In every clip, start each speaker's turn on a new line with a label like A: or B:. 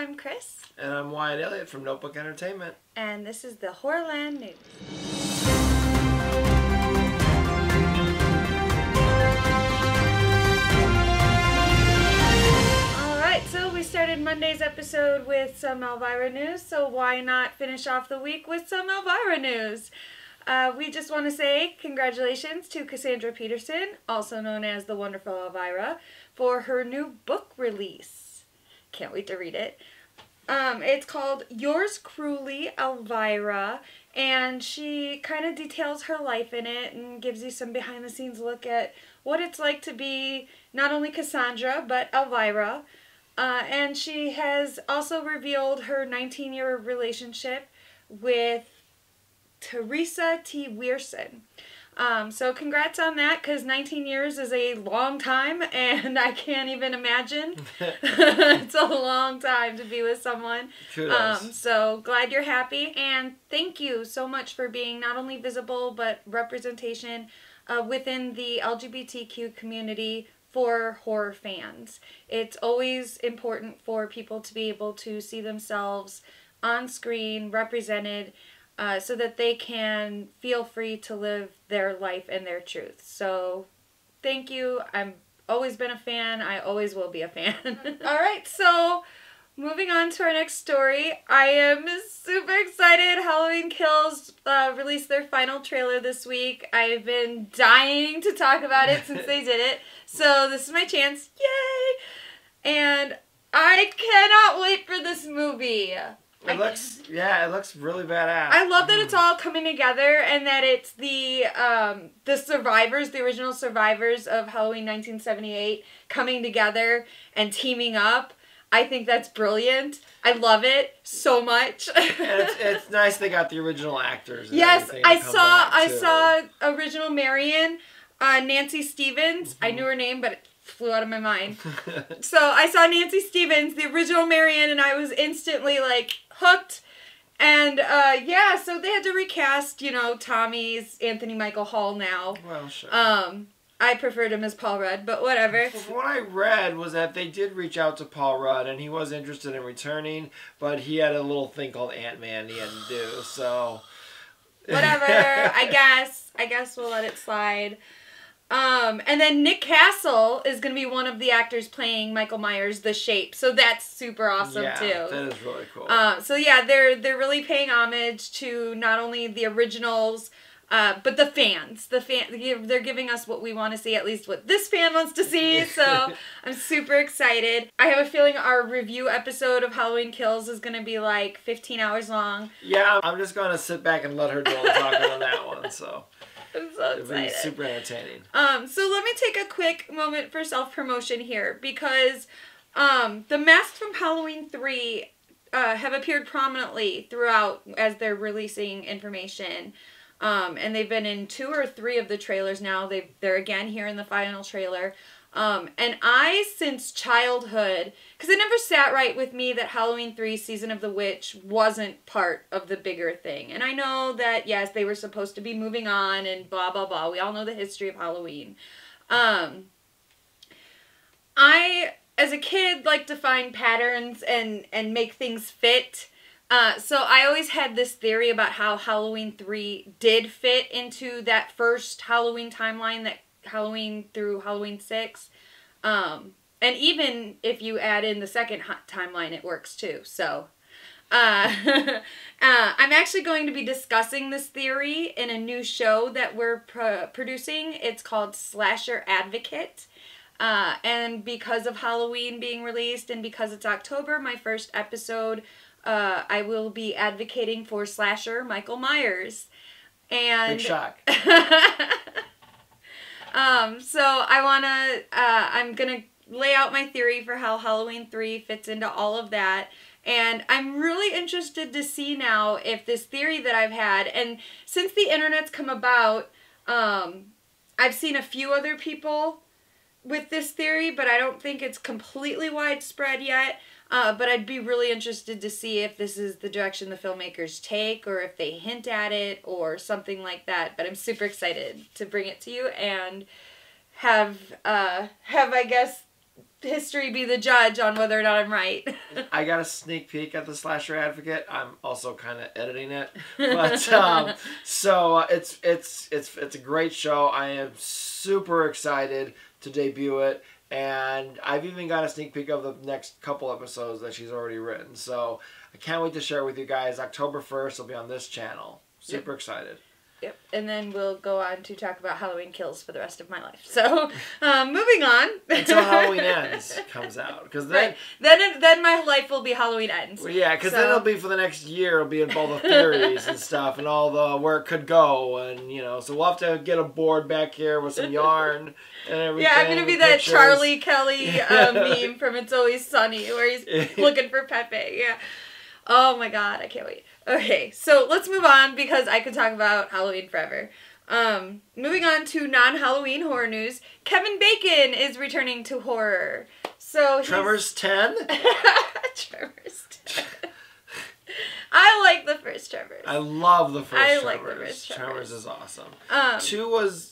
A: I'm Kris.
B: And I'm Wyatt Elliott from Notebook Entertainment.
A: And this is the Horrorland News. Alright, so we started Monday's episode with some Elvira news, so why not finish off the week with some Elvira news? We just want to say congratulations to Cassandra Peterson, also known as the Wonderful Elvira, for her new book release. Can't wait to read it. It's called Yours Cruelly, Elvira, and she kind of details her life in it and gives you some behind-the-scenes look at what it's like to be not only Cassandra, but Elvira. And she has also revealed her 19-year relationship with Teresa T. Weirson. So congrats on that, because 19 years is a long time, and I can't even imagine. It's a long time to be with someone. So glad you're happy, and thank you so much for being not only visible, but representation within the LGBTQ community for horror fans. It's always important for people to be able to see themselves on screen, represented, so that they can feel free to live their life and their truth. So, thank you. I've always been a fan. I always will be a fan. Alright, so moving on to our next story. I am super excited. Halloween Kills released their final trailer this week. I've been dying to talk about it since they did it. So, this is my chance. Yay! And I cannot wait for this movie.
B: It looks really badass.
A: I love that it's all coming together, and that it's the survivors, the original survivors of Halloween 1978 coming together and teaming up. I think that's brilliant. I love it so much.
B: And it's nice they got the original actors. And
A: yes, I saw original Marion, Nancy Stevens. I knew her name, but it flew out of my mind. So I saw Nancy Stevens, the original Marion, and I was instantly like hooked. And yeah, so they had to recast, you know, Tommy's Anthony Michael Hall now.
B: Well, sure.
A: I preferred him as Paul Rudd, but whatever.
B: Well, what I read was that they did reach out to Paul Rudd, and he was interested in returning, but he had a little thing called Ant-Man he had to do, so
A: whatever. I guess we'll let it slide. And then Nick Castle is going to be one of the actors playing Michael Myers, The Shape. So that's super awesome, too.
B: Yeah, that is really cool.
A: So yeah, they're really paying homage to not only the originals, but the fans. They're giving us what we want to see, at least what this fan wants to see. So I'm super excited. I have a feeling our review episode of Halloween Kills is going to be like 15 hours long.
B: Yeah, I'm just going to sit back and let her do all the talking on that one, so
A: I'm so excited.
B: It'll be super entertaining.
A: So let me take a quick moment for self-promotion here, because the masks from Halloween 3 have appeared prominently throughout as they're releasing information. And they've been in 2 or 3 of the trailers now. They're again here in the final trailer. And I, since childhood, because it never sat right with me that Halloween 3 Season of the Witch wasn't part of the bigger thing. And I know that, yes, they were supposed to be moving on and blah, blah, blah. We all know the history of Halloween. I, as a kid, like to find patterns and make things fit. So I always had this theory about how Halloween 3 did fit into that first Halloween timeline, that Halloween through Halloween 6. And even if you add in the second timeline, it works too. So I'm actually going to be discussing this theory in a new show that we're producing. It's called Slasher Advocate. And because of Halloween being released and because it's October, my first episode, I will be advocating for slasher Michael Myers. And
B: big shock.
A: So I'm gonna lay out my theory for how Halloween 3 fits into all of that. And I'm really interested to see now if this theory that I've had, and since the internet's come about, I've seen a few other people with this theory, but I don't think it's completely widespread yet. But I'd be really interested to see if this is the direction the filmmakers take, or if they hint at it, or something like that. But I'm super excited to bring it to you and have I guess, history be the judge on whether or not I'm right.
B: I got a sneak peek at the Slasher Advocate. I'm also kind of editing it, but so it's a great show. I am super excited to debut it, and I've even got a sneak peek of the next couple episodes that she's already written. So I can't wait to share it with you guys. October 1st will be on this channel. Super excited.
A: Yep, and then we'll go on to talk about Halloween Kills for the rest of my life. So, moving on.
B: Until Halloween Ends comes out. Cause then,
A: right. Then my life will be Halloween Ends.
B: Well, yeah, because then it'll be for the next year. It'll be in all the theories and stuff and all the where it could go. And, you know, so we'll have to get a board back here with some yarn and everything.
A: Yeah, I'm going to be that Charlie Kelly meme from It's Always Sunny where he's looking for Pepe. Yeah. Oh my God, I can't wait. Okay, so let's move on because I could talk about Halloween forever. Moving on to non-Halloween horror news, Kevin Bacon is returning to horror. So
B: Tremors 10?
A: Tremors 10. I like the first Tremors.
B: I love the first Tremors.
A: I like the first Tremors.
B: Tremors is awesome. 2 was...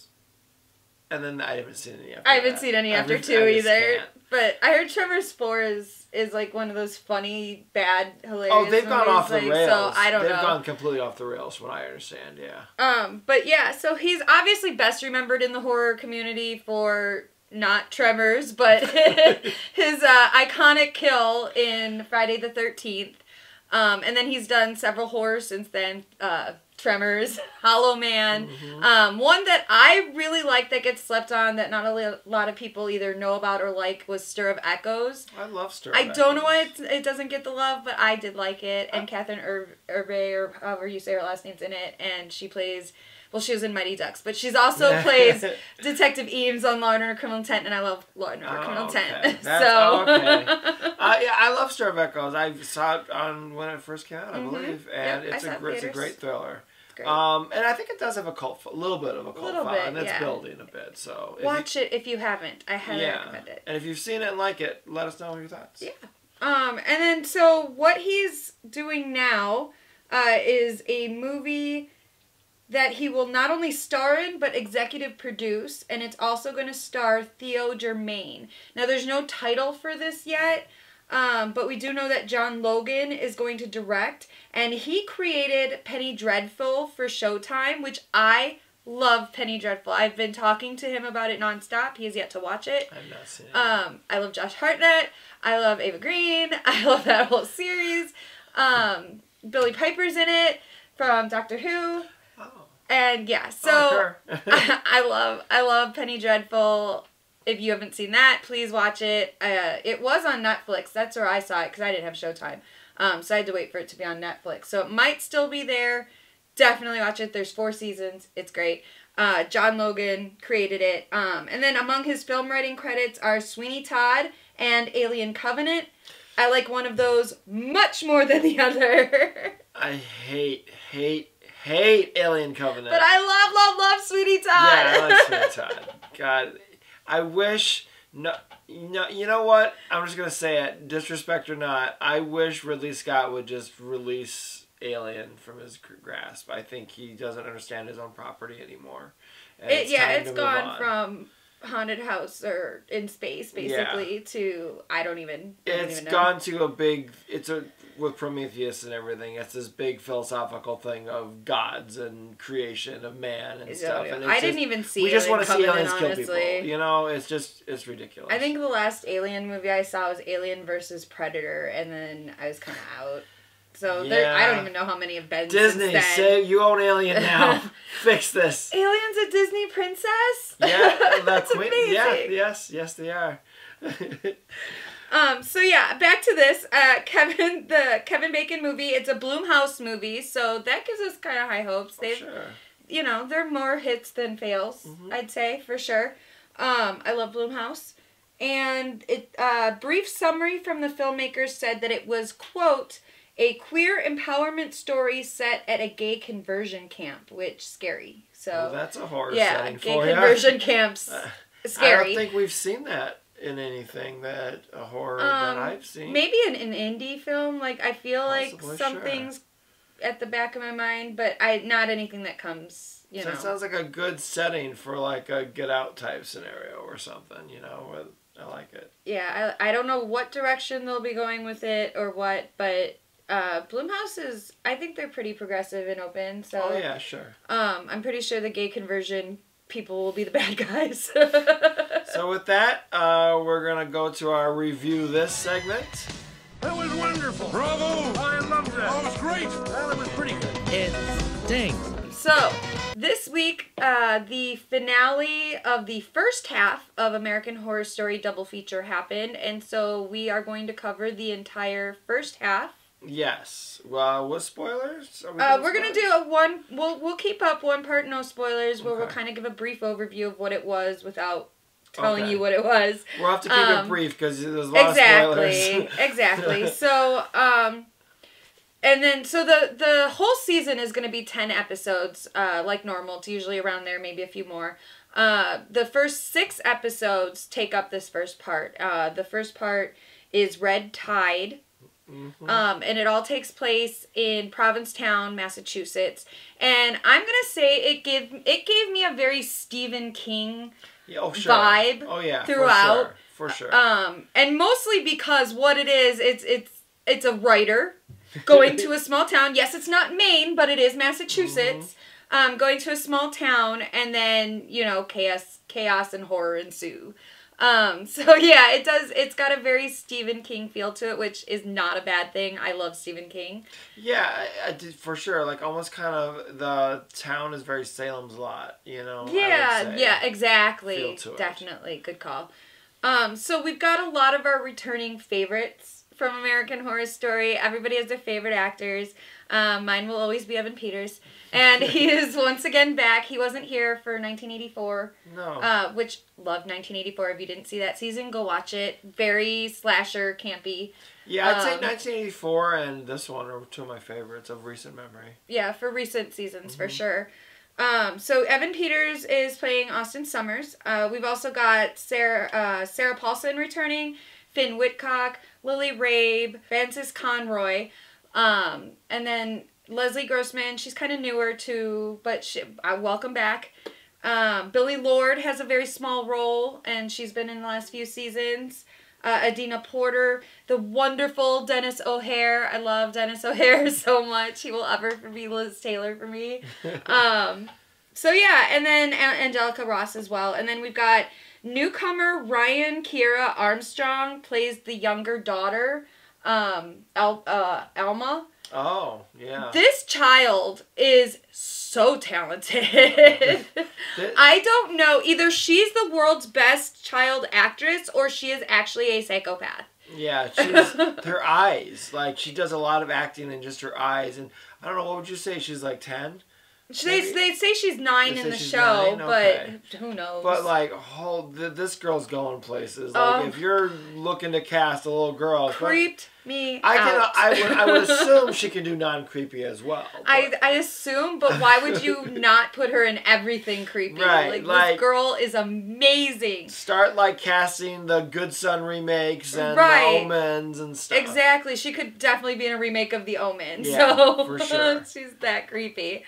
B: And then I haven't seen any after
A: I haven't seen any after 2 either. But I heard Tremors 4 is like one of those funny, bad, hilarious
B: Oh, they've gone off the rails.
A: So I don't know.
B: They've gone completely off the rails from what I understand, yeah.
A: But yeah, so he's obviously best remembered in the horror community for not Tremors, but his iconic kill in Friday the 13th. And then he's done several horrors since then. Tremors, Hollow Man. Mm-hmm. One that I really like that gets slept on that not a lot of people either know about or like was Stir of Echoes.
B: I love Stir of Echoes.
A: I don't know why it doesn't get the love, but I did like it. And Catherine Irby, or however you say her last name's in it, and she plays... Well, she was in Mighty Ducks, but she's also plays Detective Eames on Law & Order Criminal Intent, and I love Law & Order Criminal Intent.
B: Okay. Yeah, I love Stir of Echoes. I saw it on when it first came out, I believe, and it's a great thriller. Great. And I think it does have a little bit of a cult following, and it's building a bit. So
A: watch it if you haven't. I highly recommend it.
B: And if you've seen it and like it, let us know your thoughts.
A: Yeah. And then so what he's doing now is a movie that he will not only star in, but executive produce, and it's also going to star Theo Germain. Now, there's no title for this yet, but we do know that John Logan is going to direct, and he created Penny Dreadful for Showtime, which I love Penny Dreadful. I've been talking to him about it nonstop. He has yet to watch it.
B: I've not seen it.
A: I love Josh Hartnett. I love Ava Green. I love that whole series. Billy Piper's in it from Doctor Who. And yeah, so I love Penny Dreadful. If you haven't seen that, please watch it. It was on Netflix. That's where I saw it because I didn't have Showtime. So I had to wait for it to be on Netflix. So it might still be there. Definitely watch it. There's 4 seasons. It's great. John Logan created it. And then among his film writing credits are Sweeney Todd and Alien Covenant. I like one of those much more than the other.
B: I hate Alien Covenant.
A: But I love Sweeney Todd.
B: Yeah, I like Sweeney Todd. God, I wish... No, you know what? I'm just going to say it. Disrespect or not, I wish Ridley Scott would just release Alien from his grasp. I think he doesn't understand his own property anymore.
A: It's gone from haunted house or in space, basically, to... I don't even know.
B: It's gone to a big... with Prometheus and everything, it's this big philosophical thing of gods and creation of man and stuff. And
A: I didn't even see.
B: We just want to see aliens
A: honestly.
B: kill people. You know, it's ridiculous.
A: I think the last Alien movie I saw was Alien versus Predator, and then I was kind of out. So I don't even know how many have been
B: Disney,
A: since then.
B: say you own Alien now. Fix this.
A: Alien's a Disney princess?
B: Yeah,
A: that's amazing.
B: Yeah, yes, they are.
A: So yeah, back to this. The Kevin Bacon movie, it's a Blumhouse movie, so that gives us kind of high hopes.
B: Sure.
A: You know, they're more hits than fails, I'd say, for sure. I love Blumhouse. And brief summary from the filmmakers said that it was, quote, a queer empowerment story set at a gay conversion camp, which scary. So
B: well, that's a horror setting for you.
A: Yeah, gay conversion camps, scary.
B: I don't think we've seen that in anything that a horror that I've seen.
A: Maybe an indie film. Like I feel
B: possibly,
A: like something's at the back of my mind, but not anything that comes. It
B: sounds like a good setting for like a Get Out type scenario or something. You know, with I like it.
A: Yeah, I don't know what direction they'll be going with it or what, but Blumhouse is, I think they're pretty progressive and open. So
B: oh yeah, sure.
A: I'm pretty sure the gay conversion people will be the bad guys.
B: So with that, we're gonna go to our review this segment.
C: That was wonderful. Bravo! I loved that. Oh, it was great. Well, it was pretty good.
D: It stinks.
A: So, this week, the finale of the first half of American Horror Story Double Feature happened, and so we are going to cover the entire first half.
B: Yes. Well, with spoilers?
A: We're gonna do a one. We'll keep up one part, no spoilers, where we'll
B: Okay.
A: kind of give a brief overview of what it was without telling you what it was.
B: We'll have to keep it brief because there's a lot of spoilers.
A: Exactly. So, and then so the whole season is going to be 10 episodes, like normal. It's usually around there, maybe a few more. The first 6 episodes take up this first part. The first part is Red Tide. Mm-hmm. And it all takes place in Provincetown, Massachusetts. And I'm gonna say it gave me a very Stephen King vibe.
B: Oh yeah,
A: throughout.
B: For sure.
A: And mostly because what it is, it's a writer going to a small town. Yes, it's not Maine, but it is Massachusetts. Mm-hmm. Going to a small town, and then chaos and horror ensue. So yeah, it's got a very Stephen King feel to it, which is not a bad thing. I love Stephen King.
B: Yeah, I did for sure. Like almost kind of the town is very Salem's Lot, you know?
A: Yeah, exactly.
B: Feel to it.
A: Definitely. Good call. So we've got a lot of our returning favorites from American Horror Story. Everybody has their favorite actors. Mine will always be Evan Peters. And he is once again back. He wasn't here for 1984.
B: No.
A: Which, loved 1984. If you didn't see that season, go watch it. Very slasher, campy.
B: Yeah, I'd say 1984 and this one are two of my favorites of recent memory.
A: Yeah, for recent seasons, for sure. So Evan Peters is playing Austin Summers. We've also got Sarah Paulson returning, Finn Whitcock, Lily Rabe, Frances Conroy, and then Leslie Grossman. She's kind of newer too, but welcome back. Billy Lord has a very small role, and she's been in the last few seasons. Adina Porter, the wonderful Dennis O'Hare. I love Dennis O'Hare so much. He will ever be Liz Taylor for me. So yeah, and then Angelica Ross as well. And then we've got newcomer Ryan Kiera Armstrong plays the younger daughter, Alma.
B: Oh, yeah.
A: This child is so talented. I don't know. Either she's the world's best child actress or she is actually a psychopath.
B: Yeah, her eyes. Like, she does a lot of acting in just her eyes. And I don't know, what would you say? She's like 10?
A: They say she's 9 in the show,
B: 9? Okay.
A: But who knows?
B: But like, this girl's going places. Like, if you're looking to cast a little girl,
A: creeped me out.
B: I would assume she can do non-creepy as well.
A: I assume, but why would you not put her in everything creepy?
B: Right,
A: this girl is amazing.
B: Start like casting the Good Son remakes and the Omens and stuff.
A: Exactly, she could definitely be in a remake of The Omen.
B: Yeah,
A: so
B: for sure.
A: She's that creepy.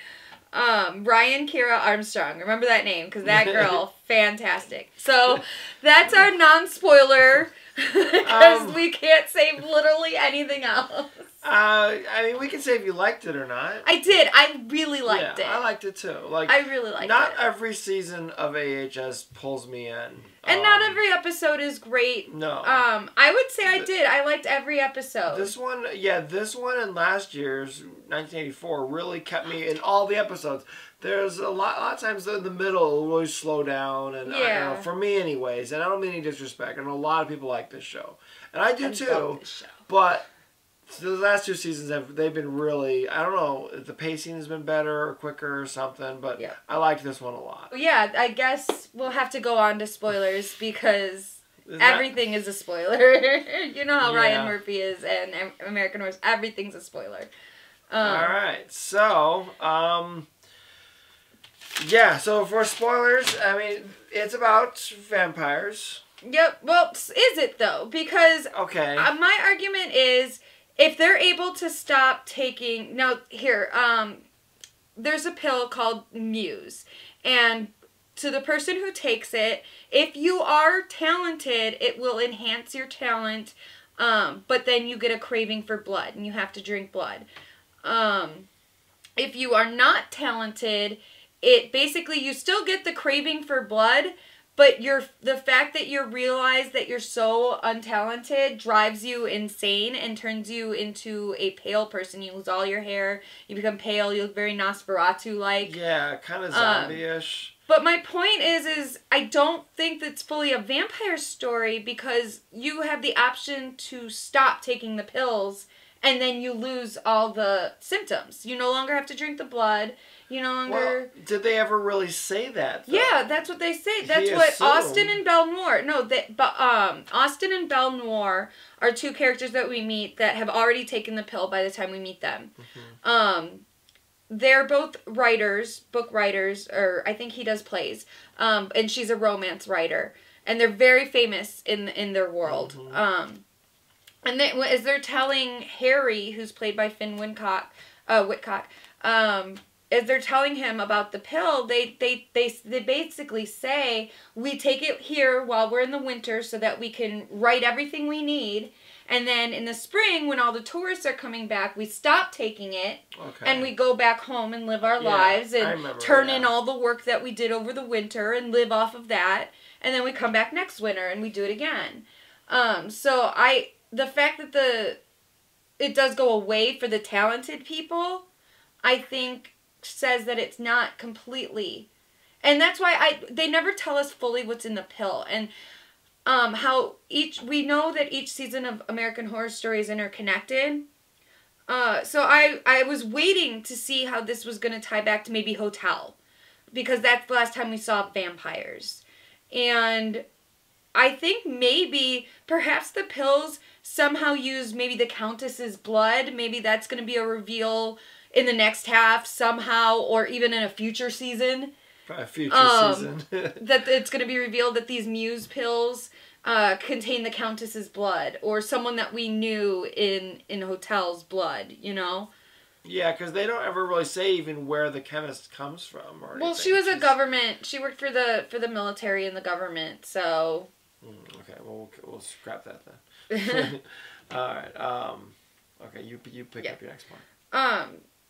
A: Ryan Kiera Armstrong. Remember that name, because that girl, fantastic. So, that's our non-spoiler, because we can't say literally anything else.
B: I mean, we can say if you liked it or not.
A: I did. I really liked it.
B: I liked it too. Like,
A: I really liked it.
B: Not every season of AHS pulls me in.
A: And not every episode is great.
B: No.
A: I would say I did. I liked every episode.
B: This one and last year's 1984 really kept me in all the episodes. There's a lot of times in the middle it'll really slow down, and for me anyways, and I don't mean any disrespect. I know a lot of people like this show, and I do too.
A: Love this show.
B: But the last 2 seasons they've been really, I don't know if the pacing has been better or quicker or something, but I liked this one a lot.
A: Yeah, I guess we'll have to go on to spoilers because everything is a spoiler. You know how Ryan Murphy is and American Horror. Everything's a spoiler.
B: Alright, so, so for spoilers, I mean, it's about vampires.
A: Yep, well, is it though? Because my argument is, if they're able to stop taking... Now, here, there's a pill called Muse. And to the person who takes it, if you are talented, it will enhance your talent, but then you get a craving for blood, and you have to drink blood. If you are not talented, it basically, you still get the craving for blood, but the fact that you realize that you're so untalented drives you insane and turns you into a pale person. You lose all your hair, you become pale, you look very Nosferatu-like.
B: Yeah, kind of zombie-ish.
A: But my point is I don't think that's fully a vampire story, because you have the option to stop taking the pills and then you lose all the symptoms. You no longer have to drink the blood. You no longer...
B: Well, did they ever really say that, though?
A: Yeah, that's what they say. That's what Austin and Belle Noir... No, Austin and Belle Noir are two characters that we meet that have already taken the pill by the time we meet them. Mm-hmm. They're both writers, book writers, or I think he does plays. And she's a romance writer. And they're very famous in their world. Mm-hmm. And as they're telling Harry, who's played by Finn Whitcock, as they're telling him about the pill, they basically say, we take it here while we're in the winter so that we can write everything we need. And then in the spring, when all the tourists are coming back, we stop taking it. Okay. And we go back home and live our lives and turn in all the work that we did over the winter and live off of that. And then we come back next winter and we do it again. The fact that it does go away for the talented people, I think says that it's not completely, and that's why they never tell us fully what's in the pill, and how we know that each season of American Horror Story is interconnected. So I was waiting to see how this was going to tie back to maybe Hotel, because that's the last time we saw vampires, and I think perhaps the pills somehow use maybe the Countess's blood. Maybe that's going to be a reveal in the next half somehow, or even in a future season.
B: A future season.
A: That it's going to be revealed that these Muse pills contain the Countess's blood, or someone that we knew in Hotel's blood, you know?
B: Yeah, because they don't ever really say even where the chemist comes from or anything.
A: Well, she was a government. She worked for the military and the government, so...
B: Okay, well, we'll scrap that then. All right. Okay, you pick up your next point.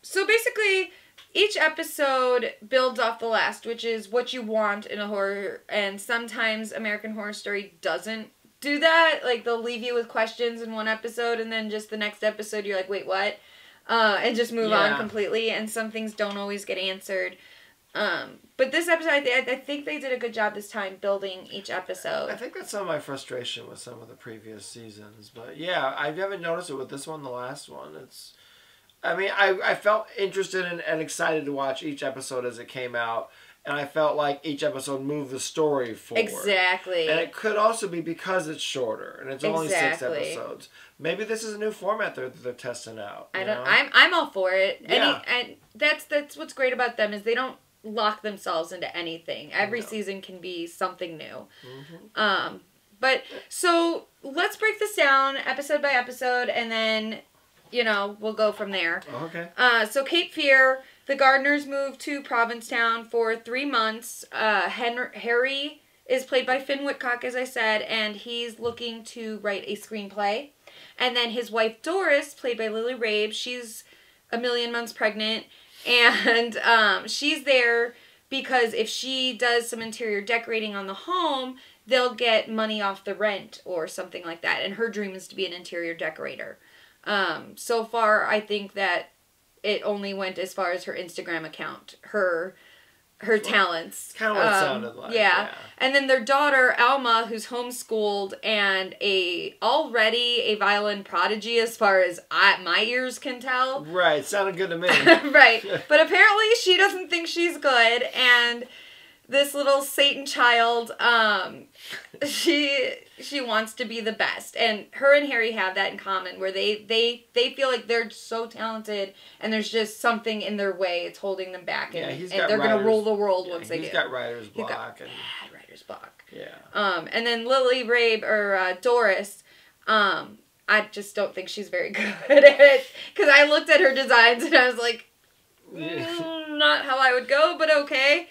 A: So basically, each episode builds off the last, which is what you want in a horror, and sometimes American Horror Story doesn't do that. Like, they'll leave you with questions in one episode, and then just the next episode you're like, wait, what? And just move on completely, and some things don't always get answered. But this episode, I think they did a good job this time building each episode.
B: I think that's some of my frustration with some of the previous seasons. But yeah, I haven't noticed it with this one, the last one. I felt interested and excited to watch each episode as it came out. And I felt like each episode moved the story forward.
A: Exactly.
B: And it could also be because it's shorter and it's only 6 episodes. Maybe this is a new format they're testing out.
A: I'm all for it.
B: Yeah.
A: And that's what's great about them is they don't lock themselves into anything. Every season can be something new. Mm-hmm. But so let's break this down episode by episode, and then we'll go from there.
B: Okay.
A: So Cape Fear, the Gardners moved to Provincetown for 3 months. Harry is played by Finn Whitcock, as I said, and he's looking to write a screenplay. And then his wife Doris, played by Lily Rabe, she's a million months pregnant. And she's there because if she does some interior decorating on the home, they'll get money off the rent or something like that. And her dream is to be an interior decorator. So far, I think that it only went as far as her Instagram account, her talents.
B: Kind of what it sounded like.
A: Yeah. And then their daughter, Alma, who's homeschooled and already a violin prodigy as far as my ears can tell.
B: Right. Sounded good to me.
A: Right. But apparently she doesn't think she's good. And this little Satan child, she wants to be the best. And her and Harry have that in common, where they feel like they're so talented and there's just something in their way. It's holding them back. And they're going to rule the world once they do.
B: He's got writer's block.
A: Bad writer's block.
B: Yeah.
A: And then Lily Rabe, or Doris, I just don't think she's very good at it. Because I looked at her designs and I was like, not how I would go, but okay.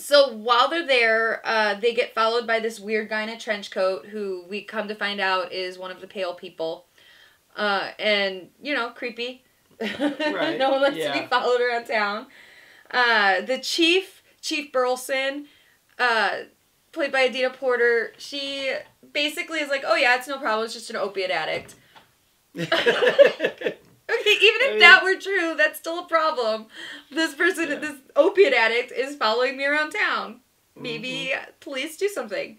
A: So while they're there, they get followed by this weird guy in a trench coat who we come to find out is one of the pale people. And, you know, creepy.
B: Right.
A: No one likes to be followed around town. The Chief Burleson, played by Adina Porter, she basically is like, oh yeah, it's no problem, it's just an opiate addict. Okay, even if that were true, that's still a problem. This person, this opiate addict, is following me around town. Maybe police do something.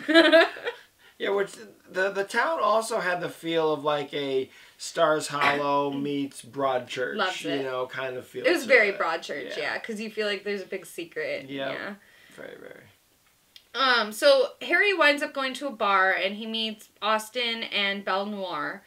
B: Yeah, which the town also had the feel of like a Stars Hollow meets Broadchurch.
A: Loves it.
B: You know, kind of feel.
A: It was very Broadchurch, because you feel like there's a big secret.
B: Yeah. Very, very.
A: So Harry winds up going to a bar and he meets Austin and Belle Noir,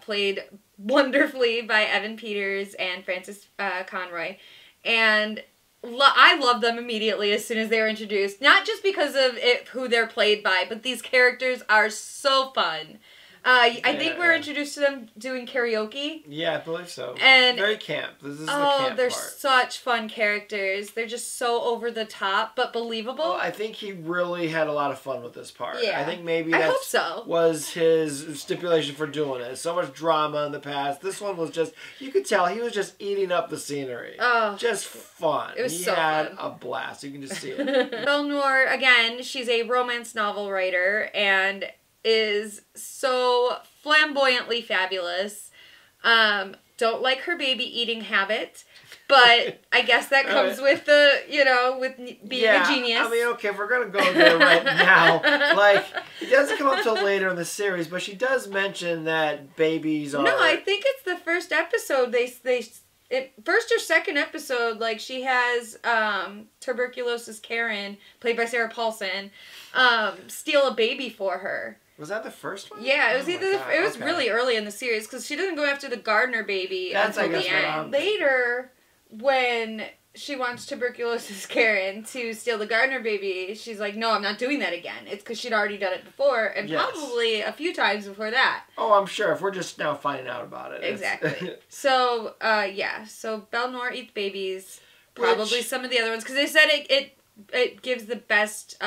A: played wonderfully by Evan Peters and Frances Conroy, and I love them immediately as soon as they were introduced. Not just because of who they're played by, but these characters are so fun. I think we're introduced to them doing karaoke. Yeah,
B: I believe so.
A: And
B: very camp. This is the camp
A: they're
B: part.
A: such fun characters. They're just so over the top, but believable.
B: Well, I think he really had a lot of fun with this part.
A: Yeah.
B: I think maybe that was his stipulation for doing it. So much drama in the past. This one was just, you could tell he was just eating up the scenery. Oh. Just fun. It was so fun. He had a blast. You can just see it.
A: Belle Noir, again, she's a romance novel writer, and is so flamboyantly fabulous. Don't like her baby eating habit, but I guess that comes with the, with being a genius.
B: I mean, okay, if we're going to go there right now, like, it doesn't come up till later in the series, but she does mention that babies are...
A: No, I think it's the first episode. First or second episode, like, she has tuberculosis Karen, played by Sarah Paulson, steal a baby for her.
B: Was that the first one?
A: Yeah, it was it was really early in the series because she doesn't go after the Gardner baby until the end. Later, when she wants tuberculosis Karen to steal the Gardner baby, she's like, "No, I'm not doing that again." It's because she'd already done it before, and probably a few times before that.
B: Oh, I'm sure. If we're just now finding out about it,
A: exactly. So, so Belle Noir eats babies. Probably some of the other ones because they said it gives the best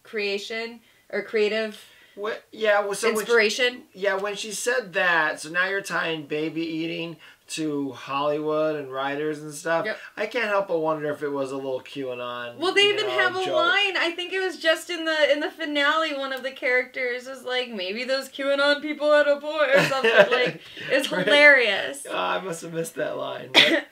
A: creation or creative.
B: Inspiration. When she said that, so now you're tying baby eating to Hollywood and writers and stuff. Yep. I can't help but wonder if it was a little QAnon.
A: Well, they even have a line. I think it was just in the finale. One of the characters was like, maybe those QAnon people had a boy or something. Like, it's hilarious.
B: I must have missed that line. But,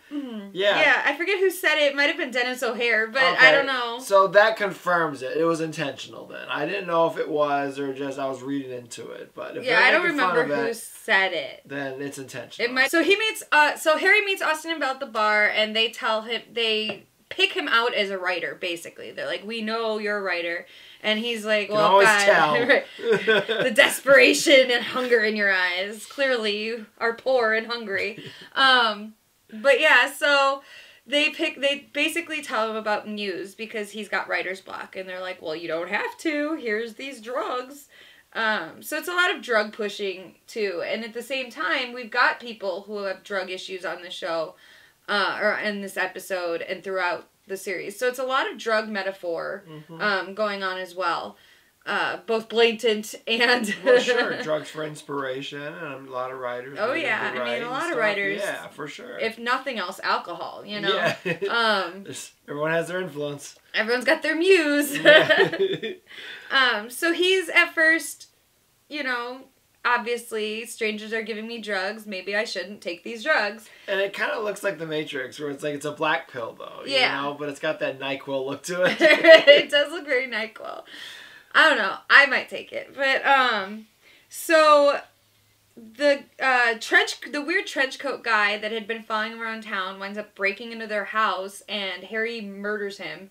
A: yeah, I forget who said it. It might have been Dennis O'Hare, but I don't know.
B: So that confirms it. It was intentional then. I didn't know if it was or just I was reading into it. But if
A: I don't remember who said it.
B: Then it's intentional.
A: It might. So he meets. So Harry meets Austin and Belle at the bar, and they tell him they pick him out as a writer. Basically, they're like, "We know you're a writer," and he's like, "Well, God, the desperation and hunger in your eyes. Clearly, you are poor and hungry." But yeah, so they basically tell him about Muse because he's got writer's block, and they're like, "Well, you don't have to. Here's these drugs." So it's a lot of drug pushing too, and at the same time, we've got people who have drug issues on the show, or in this episode and throughout the series. So it's a lot of drug metaphor going on as well, both blatant and.
B: Well, sure, drugs for inspiration, and a lot of writers.
A: Oh yeah, I mean a lot of writers.
B: Yeah, for sure.
A: If nothing else, alcohol.
B: Yeah. Everyone has their influence.
A: Everyone's got their muse. So he's at first, obviously, strangers are giving me drugs. Maybe I shouldn't take these drugs.
B: And it kind of looks like the Matrix, where it's like it's a black pill, though. You know? But it's got that NyQuil look to it.
A: It does look very NyQuil. I don't know. I might take it. But, so the weird trench coat guy that had been following him around town winds up breaking into their house, and Harry murders him.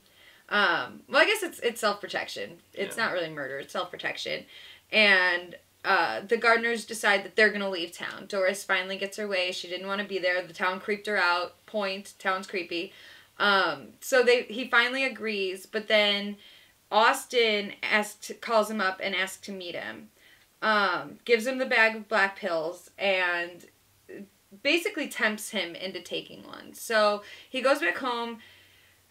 A: Well, I guess it's self-protection. It's not really murder. It's self-protection. And the Gardners decide that they're going to leave town. Doris finally gets her way. She didn't want to be there. The town creeped her out. Town's creepy. So he finally agrees, but then Austin calls him up and asks to meet him. Gives him the bag of black pills and basically tempts him into taking one. So he goes back home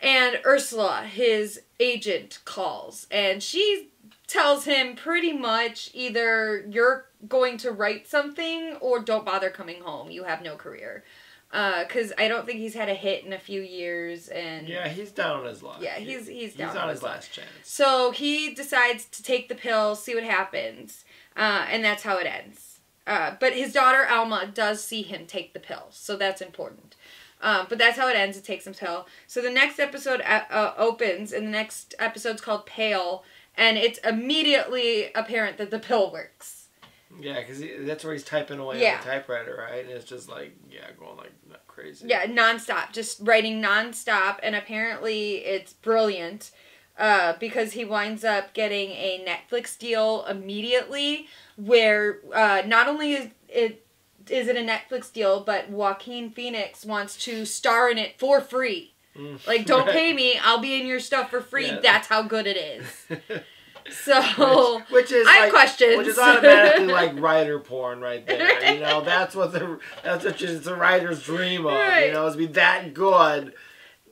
A: And Ursula, his agent, calls. And she tells him pretty much either you're going to write something or don't bother coming home. You have no career. Because I don't think he's had a hit in a few years. And
B: yeah, he's down on his luck.
A: Yeah, he's down.
B: He's on his last chance.
A: So he decides to take the pill, see what happens. And that's how it ends. But his daughter, Alma, does see him take the pill. So that's important. But that's how it ends. It takes him pill. So the next episode opens, and the next episode's called Pale. And it's immediately apparent that the pill works.
B: Yeah, because that's where he's typing away on the typewriter, right? And it's just like, going like crazy.
A: Yeah, nonstop. Just writing nonstop. And apparently it's brilliant because he winds up getting a Netflix deal immediately where not only is it a Netflix deal, but Joaquin Phoenix wants to star in it for free. Like, don't pay me, I'll be in your stuff for free. Yeah. That's how good it is. So,
B: which is
A: I have questions.
B: Which is automatically like writer porn right there. Right. You know, that's what it's a writer's dream of. Right. You know, is to be that good.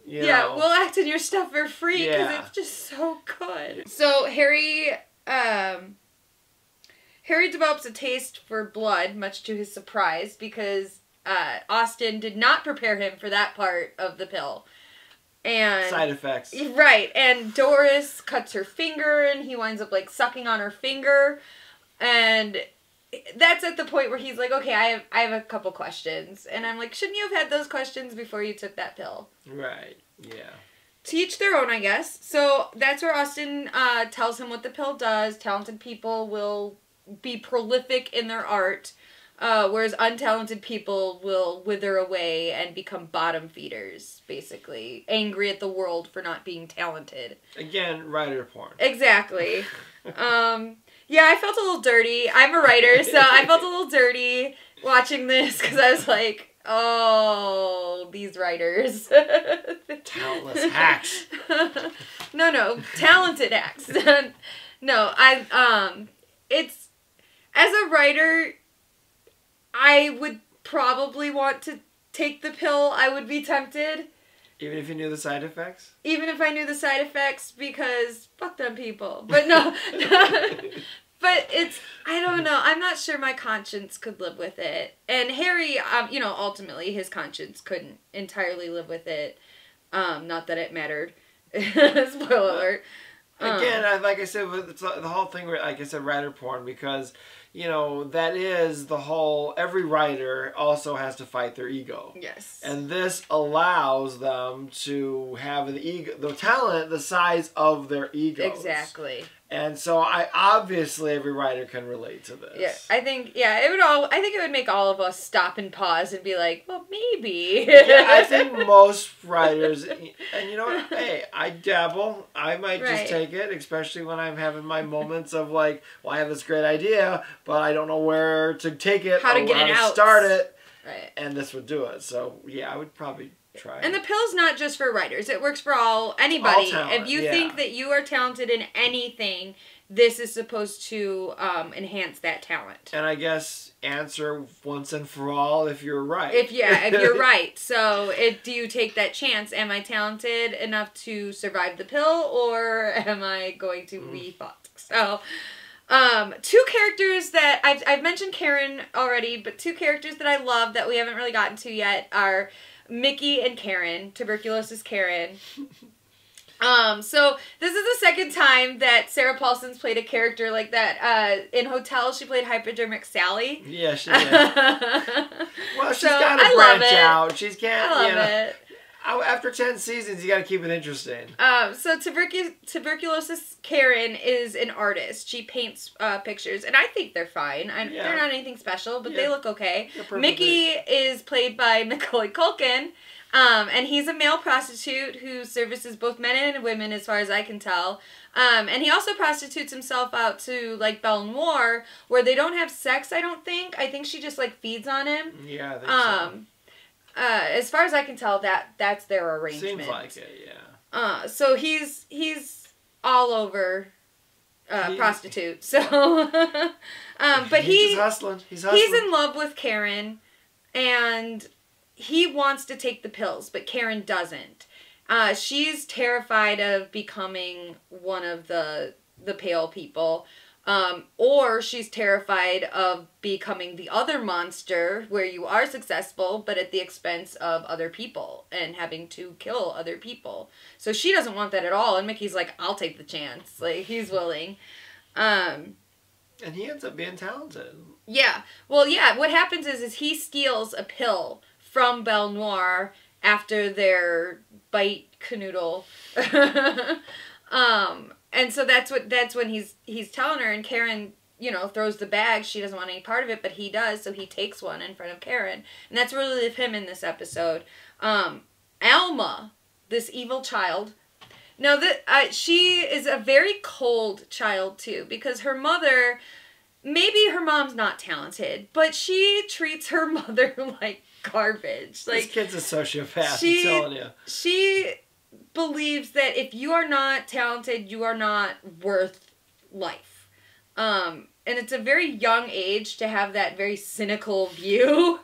B: You know.
A: We'll act in your stuff for free because it's just so good. So Harry develops a taste for blood, much to his surprise, because Austin did not prepare him for that part of the pill. And
B: side effects.
A: Right. And Doris cuts her finger and he winds up like sucking on her finger. And that's at the point where he's like, okay, I have a couple questions. And I'm like, shouldn't you have had those questions before you took that pill?
B: Right. Yeah.
A: To each their own, I guess. So that's where Austin tells him what the pill does. Talented people will be prolific in their art. Whereas untalented people will wither away and become bottom feeders, basically. Angry at the world for not being talented.
B: Again, writer porn.
A: Exactly. Yeah, I felt a little dirty. I'm a writer, so I felt a little dirty watching this because I was like, oh, these writers.
B: Talentless hacks.
A: No, talented hacks. No, it's, as a writer, I would probably want to take the pill. I would be tempted.
B: Even if you knew the side effects?
A: Even if I knew the side effects, because fuck them people. But no. But it's, I don't know. I'm not sure my conscience could live with it. And Harry, ultimately his conscience couldn't entirely live with it. Not that it mattered. Spoiler alert.
B: Again, like I said, the whole thing, like I said, writer porn, because, that is the whole, every writer also has to fight their ego.
A: Yes.
B: And this allows them to have the talent the size of their egos.
A: Exactly.
B: And so obviously every writer can relate to this.
A: Yeah, I think it would make all of us stop and pause and be like, well, maybe.
B: Yeah, I think most writers, and you know what, hey, I dabble. I might just take it, especially when I'm having my moments of like, well, I have this great idea, but I don't know where to take it,
A: how to
B: start it.
A: Right. And
B: this would do it. So, yeah, I would probably try it.
A: And the pill's not just for writers. It works for anybody.
B: All talent,
A: if you think that you are talented in anything, this is supposed to enhance that talent.
B: And I guess answer once and for all if you're right.
A: If you're right. So do you take that chance? Am I talented enough to survive the pill, or am I going to be fucked? So, two characters that I've mentioned Karen already, but two characters that I love that we haven't really gotten to yet are Mickey and Karen, tuberculosis Karen. So this is the second time that Sarah Paulson's played a character like that. In Hotel, she played hypodermic Sally.
B: Yeah, she did. Well, she's got to branch out. She's can't.
A: I love it.
B: After 10 seasons, you got to keep it interesting.
A: So tuberculosis Karen is an artist. She paints pictures, and I think they're fine. They're not anything special, but they look okay. Mickey is played by Macaulay Culkin, and he's a male prostitute who services both men and women, as far as I can tell. And he also prostitutes himself out to, like, Belle Noir, where they don't have sex, I don't think. I think she just, like, feeds on him.
B: Yeah, I think so.
A: As far as I can tell, that's their arrangement.
B: Seems like it, yeah.
A: So he's all over prostitute. So, but
B: he's hustling. He's
A: in love with Karen, and he wants to take the pills, but Karen doesn't. She's terrified of becoming one of the pale people. Or she's terrified of becoming the other monster where you are successful, but at the expense of other people and having to kill other people. So she doesn't want that at all. And Mickey's like, I'll take the chance. Like, he's willing.
B: And he ends up being talented.
A: Yeah. Well, yeah, what happens is he steals a pill from Belle Noir after their bite canoodle. And so that's when he's telling her, and Karen, throws the bag. She doesn't want any part of it, but he does, so he takes one in front of Karen. And that's really him in this episode. Alma, this evil child. Now, she is a very cold child, too, because her mother, maybe her mom's not talented, but she treats her mother like garbage. Like,
B: this kid's a sociopath, I'm telling you.
A: She believes that if you are not talented, you are not worth life. And it's a very young age to have that very cynical view.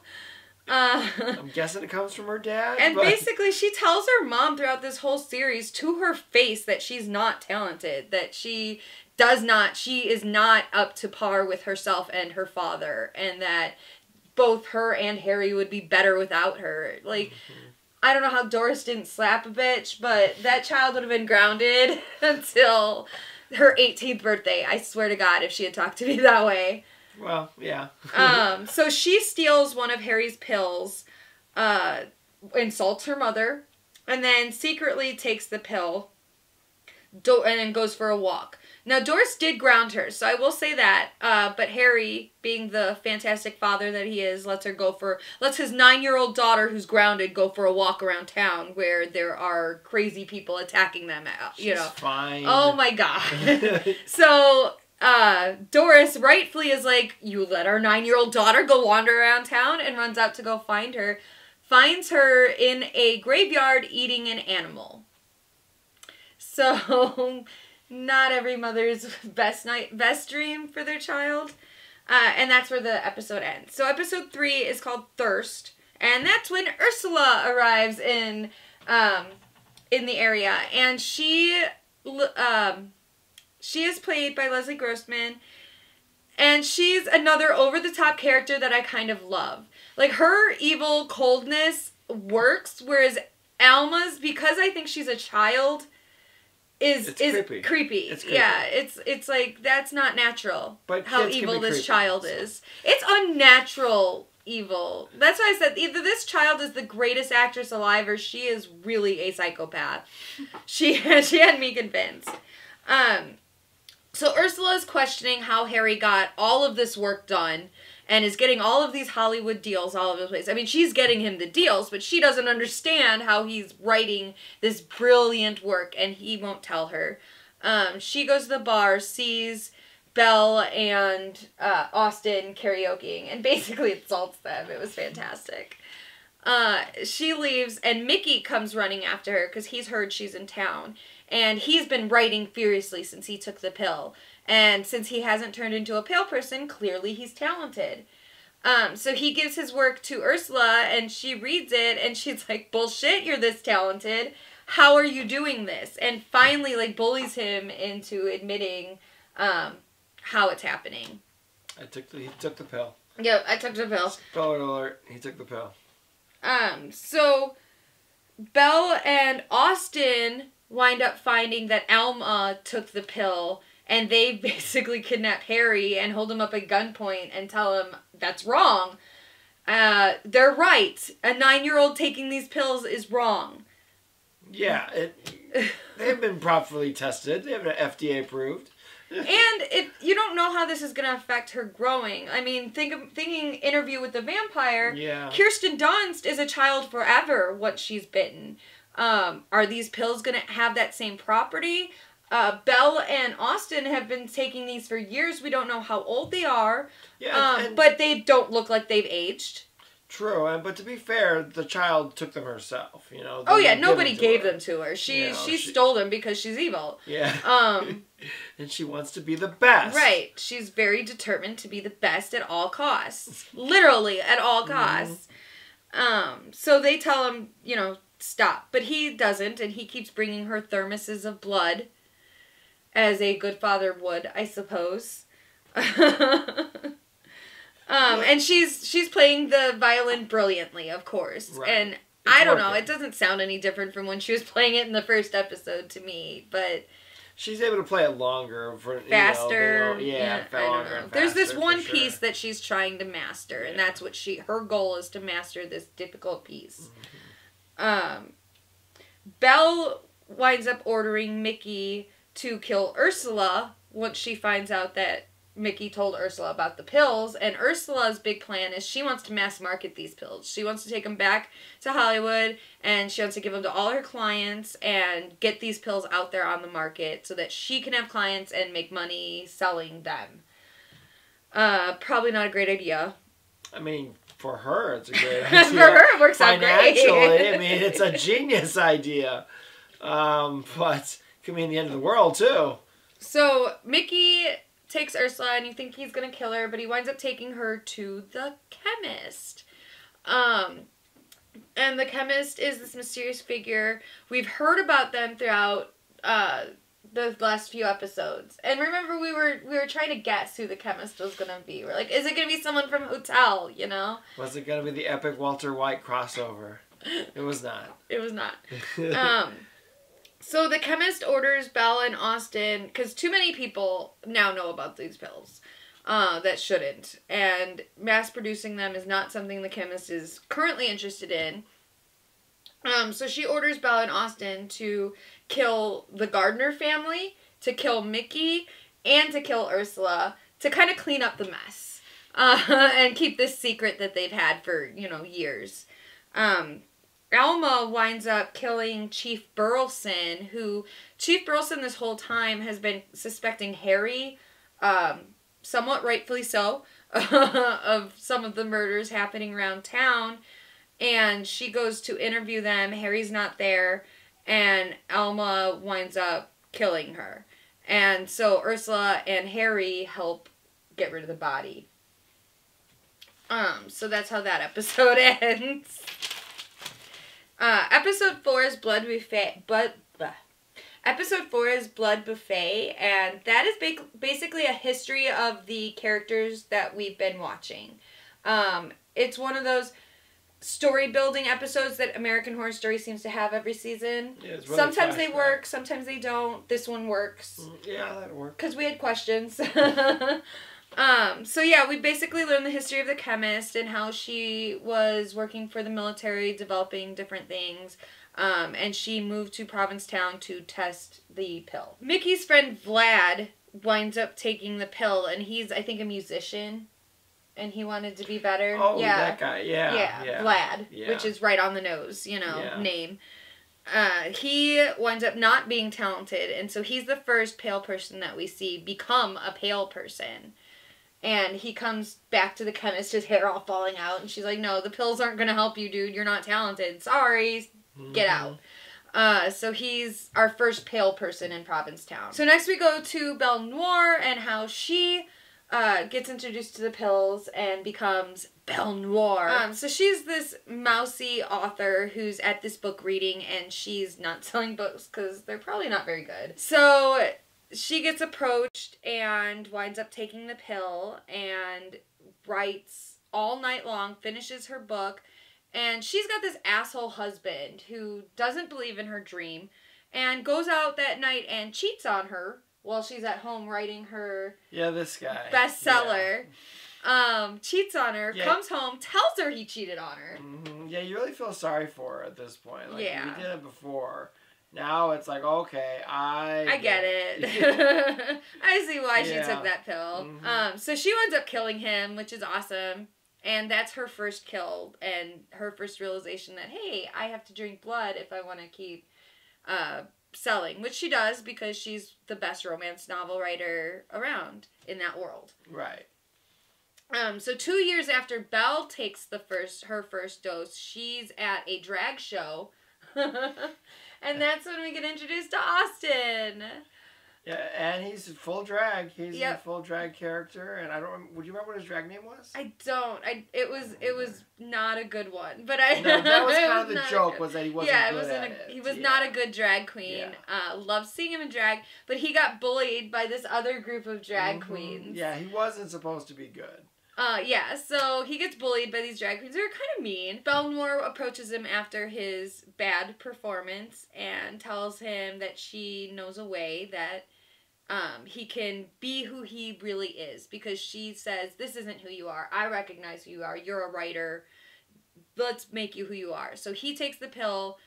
B: I'm guessing it comes from her dad.
A: And basically she tells her mom throughout this whole series to her face that she's not talented, that she is not up to par with herself and her father, and that both her and Harry would be better without her. Like, I don't know how Doris didn't slap a bitch, but that child would have been grounded until her 18th birthday. I swear to God, if she had talked to me that way.
B: Well, yeah.
A: So she steals one of Harry's pills, insults her mother, and then secretly takes the pill, and then goes for a walk. Now, Doris did ground her, so I will say that, but Harry, being the fantastic father that he is, lets his 9-year-old daughter who's grounded go for a walk around town where there are crazy people attacking them,
B: She's fine.
A: Oh my God. So, Doris rightfully is like, you let our 9-year-old daughter go wander around town, and runs out to go find her. Finds her in a graveyard eating an animal. So, not every mother's best dream for their child. And that's where the episode ends. So episode 3 is called Thirst. And that's when Ursula arrives in the area. And she is played by Leslie Grossman. And she's another over-the-top character that I kind of love. Like, her evil coldness works, whereas Alma's, because I think she's a child, is creepy. It's creepy. Yeah, it's like, that's not natural.
B: But
A: how evil this child is. It's unnatural evil. That's why I said either this child is the greatest actress alive, or she is really a psychopath. She had me convinced. So Ursula is questioning how Harry got all of this work done, and is getting all of these Hollywood deals all over the place. I mean, she's getting him the deals, but she doesn't understand how he's writing this brilliant work, and he won't tell her. She goes to the bar, sees Belle and Austin karaokeing, and basically insults them. It was fantastic. She leaves, and Mickey comes running after her because he's heard she's in town. And he's been writing furiously since he took the pill. And since he hasn't turned into a pale person, clearly he's talented. So he gives his work to Ursula, and she reads it, and she's like, bullshit, you're this talented. How are you doing this? And finally, like, bullies him into admitting how it's happening.
B: He took the pill.
A: Yep, I took the pill.
B: Spoiler alert, he took the pill.
A: So Belle and Austin wind up finding that Alma took the pill, and they basically kidnap Harry and hold him up at gunpoint and tell him that's wrong. They're right. A 9-year-old taking these pills is wrong.
B: Yeah, they've been properly tested. They have been FDA approved.
A: And you don't know how this is going to affect her growing. I mean, thinking Interview with the Vampire,
B: yeah.
A: Kirsten Dunst is a child forever once she's bitten. Are these pills going to have that same property? Belle and Austin have been taking these for years. We don't know how old they are. Yeah, but they don't look like they've aged.
B: True, but to be fair, the child took them herself.
A: Oh yeah, nobody gave them to her. She stole them because she's evil.
B: Yeah. And she wants to be the best.
A: Right. She's very determined to be the best at all costs. Literally at all costs. So they tell him, stop. But he doesn't, and he keeps bringing her thermoses of blood, as a good father would, I suppose. And she's playing the violin brilliantly, of course. Right. And I don't know, it doesn't sound any different from when she was playing it in the first episode to me, but...
B: She's able to play it longer.
A: Faster.
B: I don't know.
A: There's this one piece that she's trying to master, and that's what her goal is, to master this difficult piece. Mm-hmm. Belle winds up ordering Mickey to kill Ursula once she finds out that Mickey told Ursula about the pills, and Ursula's big plan is she wants to mass market these pills. She wants to take them back to Hollywood, and she wants to give them to all her clients and get these pills out there on the market so that she can have clients and make money selling them. Probably not a great idea.
B: I mean, for her, it's a great idea.
A: For her, it works out great.
B: Financially, I mean, it's a genius idea. But it could mean the end of the world, too.
A: So, Mickey takes Ursula, and you think he's gonna kill her, but he winds up taking her to the chemist. And the chemist is this mysterious figure. We've heard about them throughout the last few episodes. And remember, we were trying to guess who the chemist was gonna be. We're like, is it gonna be someone from Hotel, you know?
B: Was it gonna be the epic Walter White crossover? It was not.
A: It was not. So the chemist orders Belle and Austin, because too many people now know about these pills that shouldn't. And mass producing them is not something the chemist is currently interested in. So she orders Belle and Austin to kill the Gardner family, to kill Mickey, and to kill Ursula, to kind of clean up the mess. And keep this secret that they've had for, years. Alma winds up killing Chief Burleson, who Chief Burleson this whole time has been suspecting Harry, somewhat rightfully so, of some of the murders happening around town. And she goes to interview them. Harry's not there, and Alma winds up killing her. And so Ursula and Harry help get rid of the body. So that's how that episode ends. Episode 4 is Blood Buffet, Episode 4 is Blood Buffet, and that is basically a history of the characters that we've been watching. It's one of those story-building episodes that American Horror Story seems to have every season. Yeah, it's really sometimes they work, sometimes they don't. This one works.
B: Yeah, that works.
A: Because we had questions. So yeah, we basically learned the history of the chemist and how she was working for the military, developing different things, and she moved to Provincetown to test the pill. Mickey's friend Vlad winds up taking the pill, and he's, I think, a musician, and he wanted to be better.
B: Oh, yeah. That guy, yeah.
A: Vlad, which is right on the nose, name. He winds up not being talented, and so he's the first pale person that we see become a pale person. And he comes back to the chemist, his hair all falling out, and she's like, no, the pills aren't going to help you, dude. You're not talented. Sorry. Get out. So he's our first pale person in Provincetown. So next we go to Belle Noir and how she gets introduced to the pills and becomes Belle Noir. So she's this mousy author who's at this book reading, and she's not selling books because they're probably not very good. So she gets approached and winds up taking the pill and writes all night long, finishes her book, and she's got this asshole husband who doesn't believe in her dream and goes out that night and cheats on her while she's at home writing her
B: this guy
A: bestseller. Cheats on her, comes home, tells her he cheated on her.
B: Mm-hmm. Yeah, you really feel sorry for her at this point. Like, we did it before. Now it's like, okay, I
A: get it. I see why she took that pill. Mm-hmm. So she winds up killing him, which is awesome. And that's her first kill and her first realization that, hey, I have to drink blood if I want to keep selling. Which she does because she's the best romance novel writer around in that world.
B: Right.
A: So 2 years after Belle takes her first dose, she's at a drag show. And that's when we get introduced to Austin.
B: Yeah, and he's full drag. He's
A: Yep.
B: a full drag character, and I don't remember, would you remember what his drag name was?
A: I don't. It was not a good one, but I.
B: No, that was kind of the joke, was that he wasn't good at it.
A: He was not a good drag queen. Loved seeing him in drag, but he got bullied by this other group of drag queens.
B: Yeah, he wasn't supposed to be good.
A: So he gets bullied by these drag queens who are kind of mean. Belle Noir approaches him after his bad performance and tells him that she knows a way that he can be who he really is, because she says, this isn't who you are. I recognize who you are. You're a writer. Let's make you who you are. So he takes the pill,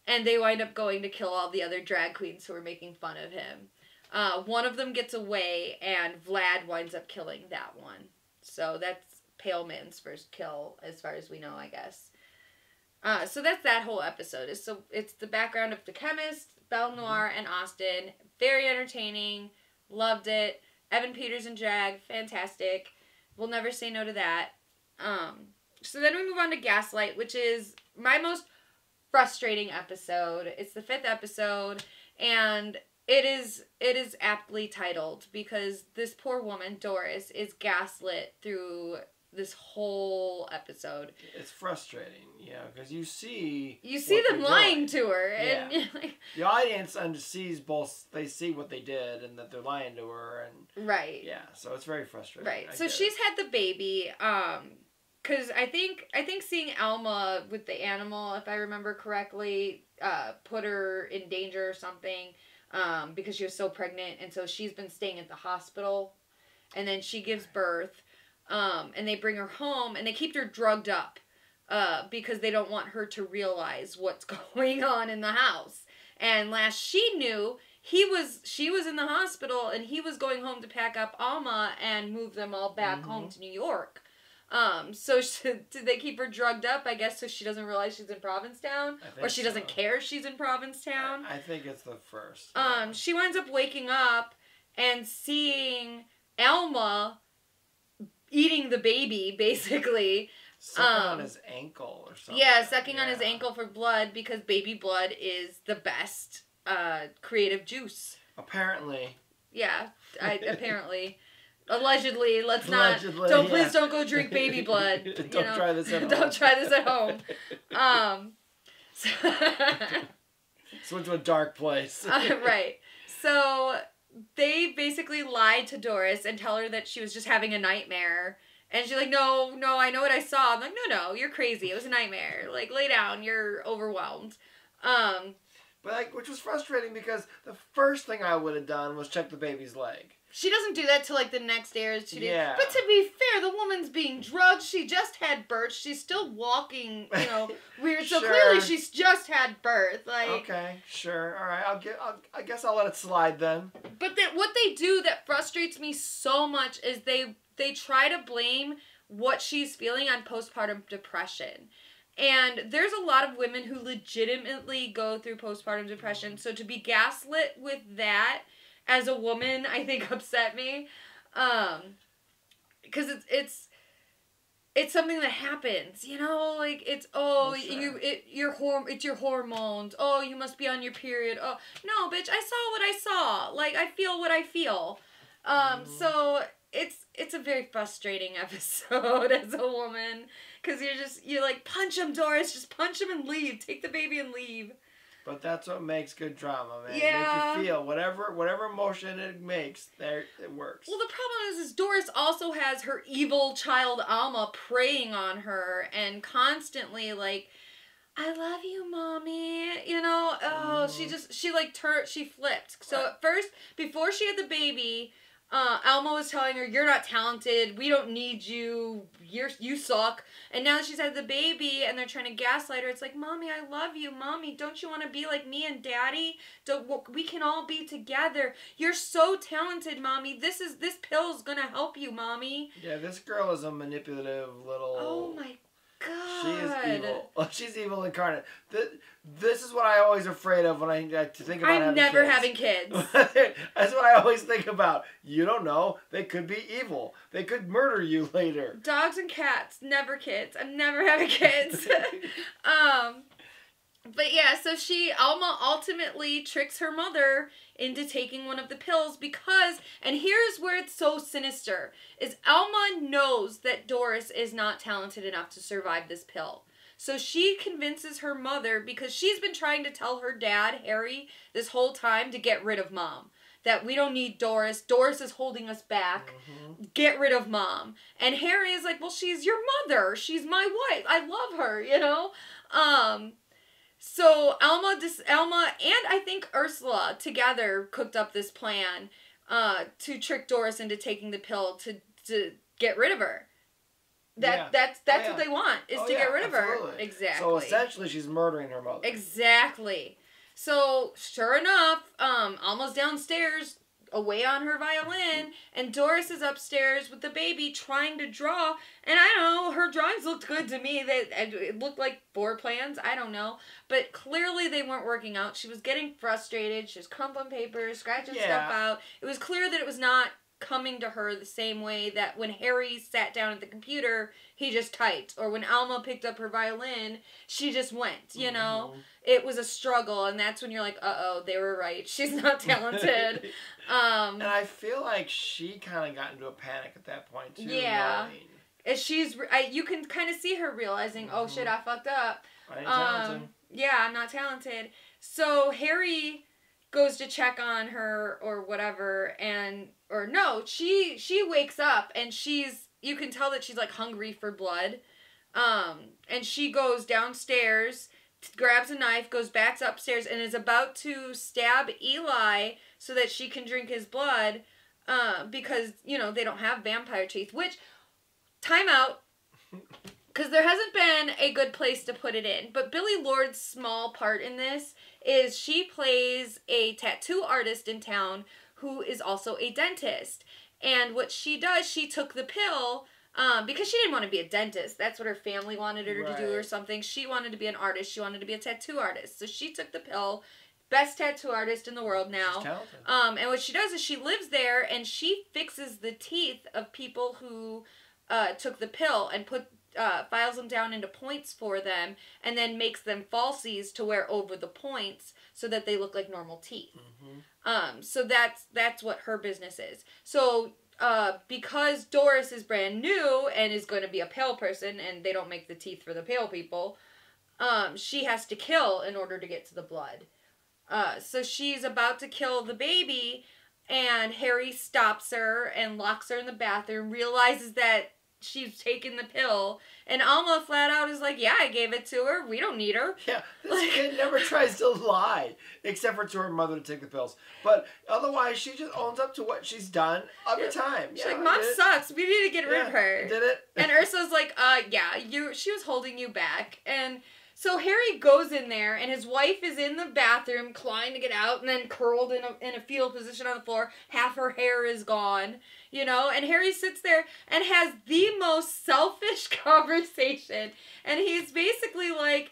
A: and they wind up going to kill all the other drag queens who are making fun of him. One of them gets away, and Vlad winds up killing that one. So that's Pale Man's first kill, as far as we know, I guess. So that's that whole episode. It's the background of the chemist, Belle Noir, and Austin. Very entertaining. Loved it. Evan Peters and drag. Fantastic. We'll never say no to that. So then we move on to Gaslight, which is my most frustrating episode. It's the 5th episode, and it is aptly titled, because this poor woman, Doris, is gaslit through this whole episode.
B: It's frustrating, because you see
A: them lying to her, and
B: the audience sees both. They see what they did and that they're lying to her, and
A: right.
B: Yeah, so it's very frustrating.
A: Right. So she's had the baby. Because I think seeing Alma with the animal, if I remember correctly, put her in danger or something. Because she was so pregnant, and so she's been staying at the hospital, and then she gives birth. And they bring her home, and they keep her drugged up, because they don't want her to realize what's going on in the house. And last she knew, she was in the hospital, and he was going home to pack up Alma and move them all back home to New York. So did they keep her drugged up, I guess, so she doesn't realize she's in Provincetown? Or she doesn't care she's in Provincetown?
B: I think it's the first.
A: She winds up waking up and seeing Alma eating the baby, basically.
B: Sucking on his ankle or something.
A: Yeah, sucking on his ankle for blood, because baby blood is the best creative juice.
B: Apparently.
A: Yeah, apparently. Allegedly,
B: Allegedly,
A: please don't go drink baby blood.
B: Don't try this at home.
A: Don't try this at home.
B: Switch to a dark place.
A: Right. So they basically lied to Doris and tell her that she was just having a nightmare. And she's like, no, I know what I saw. I'm like, no, you're crazy. It was a nightmare. Like, lay down. You're overwhelmed.
B: But which was frustrating, because the first thing I would have done was check the baby's leg.
A: She doesn't do that till the next day or 2 days.
B: Yeah.
A: But to be fair, the woman's being drugged. She just had birth. She's still walking, weird. So clearly she's just had birth.
B: Okay, sure. All right. I guess I'll let it slide then.
A: But what they do that frustrates me so much is they try to blame what she's feeling on postpartum depression. And there's a lot of women who legitimately go through postpartum depression. So to be gaslit with that as a woman, I think upset me. Because it's something that happens, it's your hormones. Oh, you must be on your period. Oh, no, bitch, I saw what I saw. I feel what I feel. So it's a very frustrating episode as a woman, because you're like, punch him, Doris, just punch him and leave. Take the baby and leave.
B: But that's what makes good drama, man.
A: Yeah.
B: Make you feel whatever emotion it makes, it works.
A: Well, the problem is Doris also has her evil child Alma preying on her and constantly I love you, mommy. She flipped. So at first, before she had the baby, Alma was telling her, you're not talented, we don't need you, you suck. And now that she's had the baby and they're trying to gaslight her, it's like, mommy, I love you, mommy, don't you want to be like me and daddy? We can all be together. You're so talented, mommy. This pill's gonna help you, mommy.
B: Yeah, this girl is a manipulative little...
A: Oh my God.
B: She is evil. She's evil incarnate. This is what I always afraid of when I think about
A: I'm never having kids.
B: That's what I always think about. You don't know. They could be evil. They could murder you later.
A: Dogs and cats, never kids. I'm never having kids. But yeah, so Alma ultimately tricks her mother into taking one of the pills because, and here's where it's so sinister, is Alma knows that Doris is not talented enough to survive this pill. So she convinces her mother, because she's been trying to tell her dad, Harry, this whole time to get rid of Mom. That we don't need Doris. Doris is holding us back. Mm-hmm. Get rid of Mom. And Harry is like, well, she's your mother. She's my wife. I love her, you know? So Alma and I think Ursula together cooked up this plan to trick Doris into taking the pill to get rid of her. That's what they want, is to get rid of her. Exactly.
B: So essentially she's murdering her mother.
A: Exactly. So sure enough, Alma's downstairs away on her violin, and Doris is upstairs with the baby trying to draw, and I don't know, her drawings looked good to me. It looked like floor plans, I don't know, but clearly they weren't working out. She was getting frustrated, she was crumpling paper, scratching stuff out. It was clear that it was not coming to her the same way that when Harry sat down at the computer, he just typed, or when Alma picked up her violin, she just went, you know? It was a struggle, and that's when you're like, uh-oh, they were right. She's not talented.
B: And I feel like she kind of got into a panic at that point, too.
A: Yeah. You can kind of see her realizing, oh, shit, I fucked up.
B: I ain't talented.
A: Yeah, I'm not talented. So Harry goes to check on her or whatever, she wakes up, and you can tell that she's, like, hungry for blood. And she goes downstairs, grabs a knife, goes back upstairs, and is about to stab Eli so that she can drink his blood, because, you know, they don't have vampire teeth, which, time out, because there hasn't been a good place to put it in, but Billie Lourd's small part in this is she plays a tattoo artist in town who is also a dentist, and what she does, she took the pill, because she didn't want to be a dentist. That's what her family wanted her to do or something. She wanted to be an artist. She wanted to be a tattoo artist. So she took the pill. Best tattoo artist in the world now.
B: She's talented.
A: And what she does is she lives there and she fixes the teeth of people who took the pill and files them down into points for them, and then makes them falsies to wear over the points so that they look like normal teeth. Mm-hmm. So that's what her business is. So because Doris is brand new and is going to be a pale person, and they don't make the teeth for the pale people, she has to kill in order to get to the blood. So she's about to kill the baby, and Harry stops her and locks her in the bathroom, realizes that she's taken the pill, and Alma flat out is like, yeah, I gave it to her. We don't need her.
B: Yeah, this kid never tries to lie, except for to her mother to take the pills. But otherwise, she just owns up to what she's done every time.
A: She's like, Mom sucks. We need to get rid of her.
B: Did it?
A: And Ursula's like, she was holding you back. And so Harry goes in there, and his wife is in the bathroom, clawing to get out, and then curled in a fetal position on the floor. Half her hair is gone, you know? And Harry sits there and has the most selfish conversation. And he's basically like,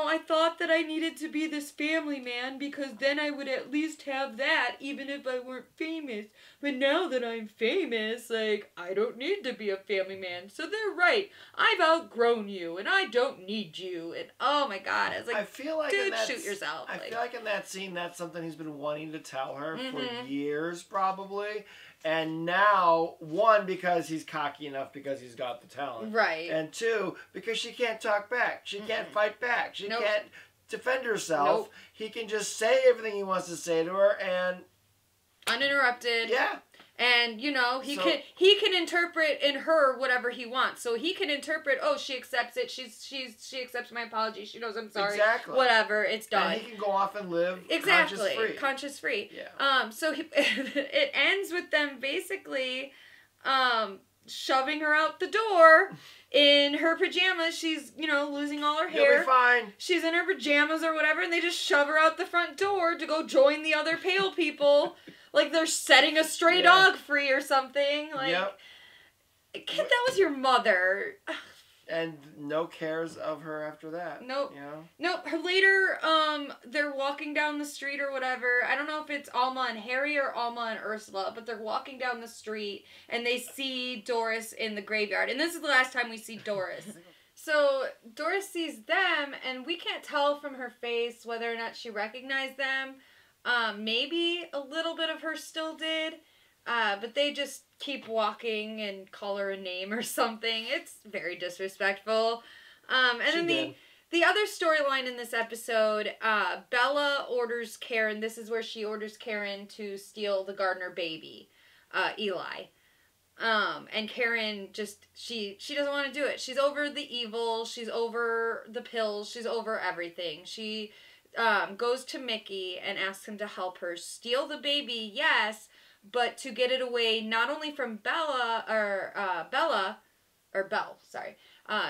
A: I thought that I needed to be this family man because then I would at least have that even if I weren't famous. But now that I'm famous, like, I don't need to be a family man. So they're right. I've outgrown you and I don't need you. And oh my God, I was like, dude, shoot yourself.
B: I feel like in that scene, that's something he's been wanting to tell her for years, probably. And now, one, because he's cocky enough because he's got the talent.
A: Right.
B: And two, because she can't talk back. She can't fight back. She can't defend herself. He can just say everything he wants to say to her and...
A: uninterrupted.
B: Yeah.
A: And, he can interpret in her whatever he wants. So he can interpret, oh, she accepts it. She accepts my apology. She knows I'm sorry.
B: Exactly.
A: Whatever. It's done.
B: And he can go off and live
A: conscious free.
B: Yeah.
A: So it ends with them basically shoving her out the door in her pajamas. She's, losing all her hair.
B: You'll be fine.
A: She's in her pajamas or whatever, and they just shove her out the front door to go join the other pale people. Like they're setting a stray dog free or something. Like, kid, that was your mother.
B: And no cares of her after that.
A: Nope.
B: You know?
A: Nope. Later, they're walking down the street or whatever. I don't know if it's Alma and Harry or Alma and Ursula, but they're walking down the street and they see Doris in the graveyard. And this is the last time we see Doris. So Doris sees them, and we can't tell from her face whether or not she recognized them. Maybe a little bit of her still did, but they just keep walking and call her a name or something. It's very disrespectful. And then the other storyline in this episode, Bella orders Karen, this is where she orders Karen to steal the Gardner baby, Eli. And Karen just, she doesn't want to do it. She's over the evil, she's over the pills, she's over everything. She goes to Mickey and asks him to help her steal the baby, yes, but to get it away not only from Belle,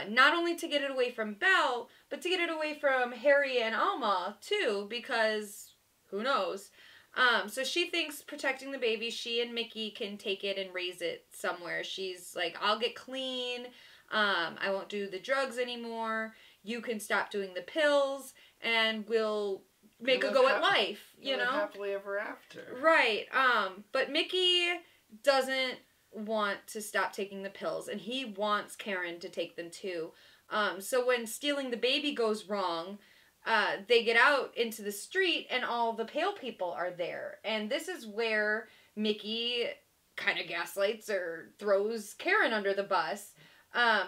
A: not only to get it away from Belle, but to get it away from Harry and Alma, too, because who knows. So she thinks protecting the baby, she and Mickey can take it and raise it somewhere. She's like, I'll get clean, I won't do the drugs anymore, you can stop doing the pills, and we'll make a go at life, you know?
B: Happily ever after.
A: Right, but Mickey doesn't want to stop taking the pills, and he wants Karen to take them too. So when stealing the baby goes wrong, they get out into the street and all the pale people are there. And this is where Mickey kind of gaslights or throws Karen under the bus.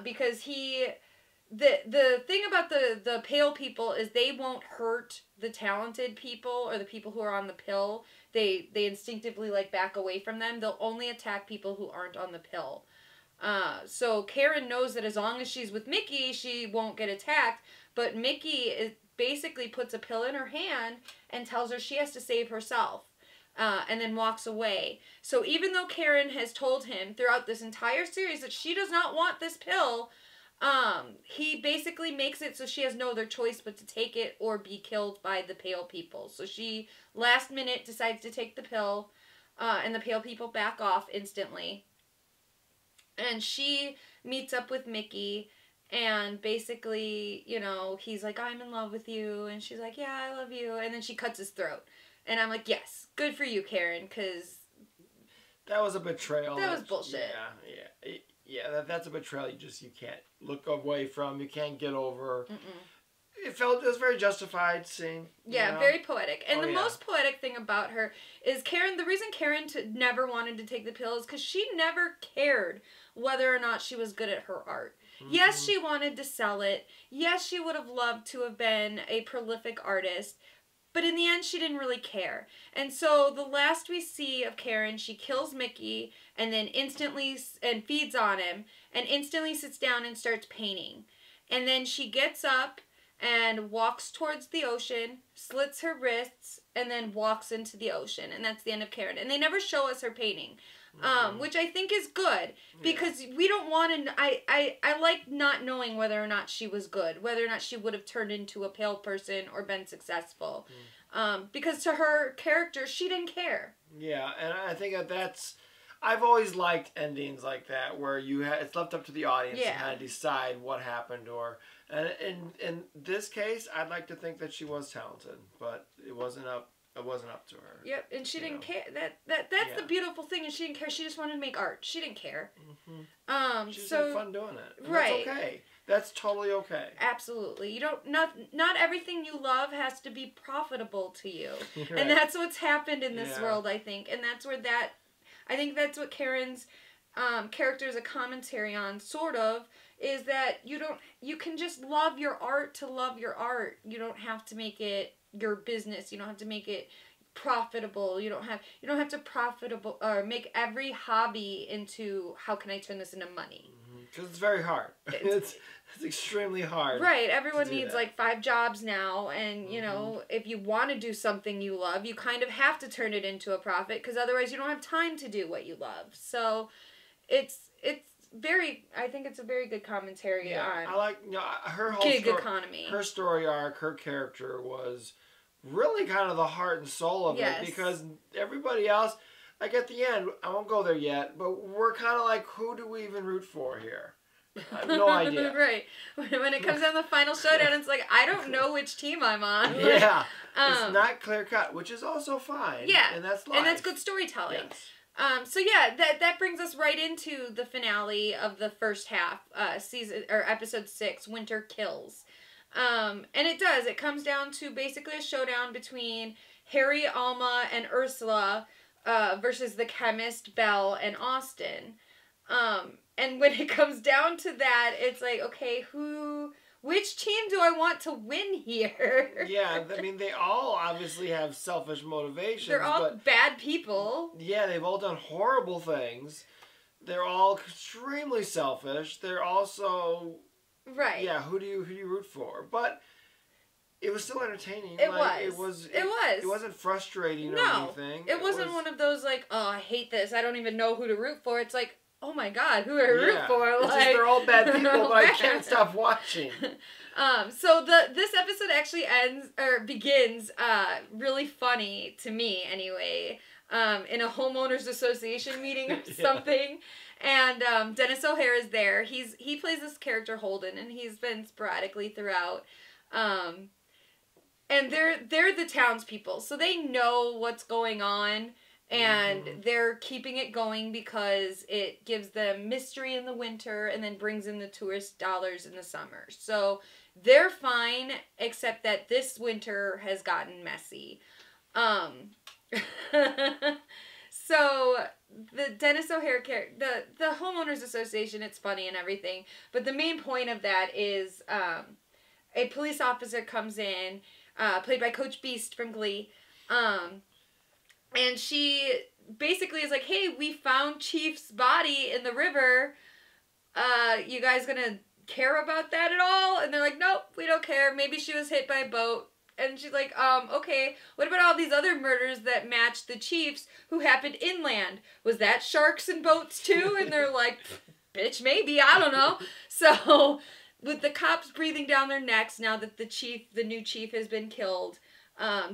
A: Because the thing about the pale people is they won't hurt the talented people or the people who are on the pill. They instinctively like back away from them. They'll only attack people who aren't on the pill. So Karen knows that as long as she's with Mickey, she won't get attacked. But Mickey basically puts a pill in her hand and tells her she has to save herself. And then walks away. So even though Karen has told him throughout this entire series that she does not want this pill, he basically makes it so she has no other choice but to take it or be killed by the pale people. So she, last minute, decides to take the pill, and the pale people back off instantly. And she meets up with Mickey, and basically, you know, he's like, I'm in love with you, and she's like, yeah, I love you, and then she cuts his throat. And I'm like, yes, good for you, Karen, because
B: that was a betrayal.
A: That was bullshit.
B: Yeah, that's a betrayal you can't look away from, you can't get over. It was very justified scene.
A: Yeah,
B: know?
A: Very poetic. And the most poetic thing about her is Karen, the reason Karen never wanted to take the pill is because she never cared whether or not she was good at her art. Yes, she wanted to sell it. Yes, she would have loved to have been a prolific artist. But in the end, she didn't really care. And so the last we see of Karen, she kills Mickey and then instantly, and feeds on him, and instantly sits down and starts painting. And then she gets up and walks towards the ocean, slits her wrists, and then walks into the ocean. And that's the end of Karen. And they never show us her painting, which I think is good, because we don't want to, I like not knowing whether or not she was good, whether or not she would have turned into a pale person or been successful. Because to her character, she didn't care.
B: Yeah, and I think that's, I've always liked endings like that, where it's left up to the audience to kind of decide what happened to her. And in this case, I'd like to think that she was talented, but it wasn't up to her.
A: Yep, and she didn't care. That's the beautiful thing, and she didn't care. She just wanted to make art. She didn't care.
B: She just had fun doing it. And
A: right.
B: That's okay. That's totally okay.
A: Absolutely. You don't not everything you love has to be profitable to you.
B: Right.
A: And that's what's happened in this world, I think. And that's where I think that's what Karen's character is a commentary on, sort of, is that you can just love your art to love your art. You don't have to make it your business. You don't have to make it profitable. You don't have to make every hobby into how can I turn this into money.
B: Because it's very hard. It's extremely hard.
A: Right. Everyone needs like 5 jobs now, and you know, if you want to do something you love, you kind of have to turn it into a profit, because otherwise you don't have time to do what you love. So it's I think it's a very good commentary on
B: I like, you know, her whole
A: gig economy.
B: Her story arc, her character was really kind of the heart and soul of it, because everybody else, like at the end, I won't go there yet, but we're kind of like, who do we even root for here? I have no idea.
A: Right. When it comes down to the final showdown, it's like, I don't know which team I'm on.
B: Yeah. It's not clear cut, which is also fine.
A: Yeah.
B: And that's life.
A: And that's good storytelling.
B: Yes.
A: So yeah, that brings us right into the finale of the first half, episode 6, Winter Kills. And it does. It comes down to basically a showdown between Harry, Alma, and Ursula versus the chemist, Belle, and Austin. And when it comes down to that, it's like, okay, which team do I want to win here?
B: Yeah, I mean, they all obviously have selfish motivations.
A: They're all bad people.
B: Yeah, they've all done horrible things. They're all extremely selfish. They're also...
A: Right.
B: Yeah, who do you root for? But it was still entertaining.
A: It was.
B: It wasn't frustrating or anything.
A: It wasn't one of those like, oh, I hate this. I don't even know who to root for. It's like, oh my god, who do I root for?
B: It's just they're all bad people, but I can't stop watching.
A: So this episode actually begins really funny to me anyway. In a homeowners association meeting or something. And Dennis O'Hare is there. He plays this character Holden, and he's been sporadically throughout. And they're the townspeople, so they know what's going on, and they're keeping it going because it gives them mystery in the winter and then brings in the tourist dollars in the summer. So they're fine, except that this winter has gotten messy. So the Dennis O'Hare character, the homeowners association, it's funny and everything, but the main point of that is a police officer comes in, played by Coach Beast from Glee, and she basically is like, hey, we found Chief's body in the river. You guys gonna care about that at all? And they're like, nope, we don't care. Maybe she was hit by a boat. And she's like, okay, what about all these other murders that match the Chief's who happened inland? Was that sharks and boats too? And they're like, bitch, maybe, I don't know. So, with the cops breathing down their necks now that the new chief has been killed,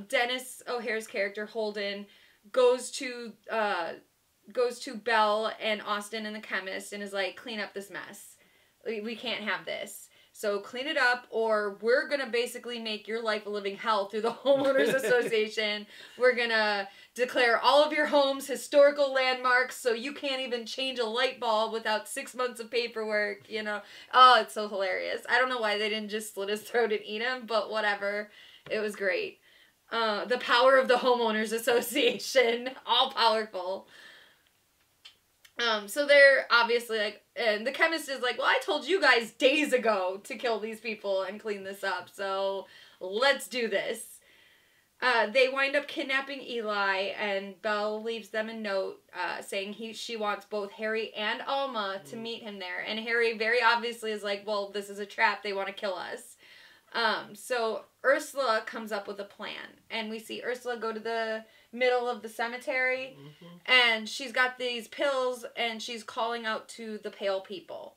A: Dennis O'Hare's character, Holden, goes to Belle and Austin and the chemist and is like, clean up this mess. We can't have this. So clean it up, or we're going to basically make your life a living hell through the Homeowners Association. We're going to declare all of your homes historical landmarks so you can't even change a light bulb without 6 months of paperwork, you know. Oh, it's so hilarious. I don't know why they didn't just slit his throat and eat him, but whatever. It was great. The power of the Homeowners Association. All powerful. So they're obviously like, and the chemist is like, well, I told you guys days ago to kill these people and clean this up, so let's do this. They wind up kidnapping Eli, and Belle leaves them a note saying she wants both Harry and Alma to meet him there. And Harry very obviously is like, well, this is a trap. They want to kill us. So Ursula comes up with a plan, and we see Ursula go to the middle of the cemetery, and she's got these pills, and she's calling out to the pale people.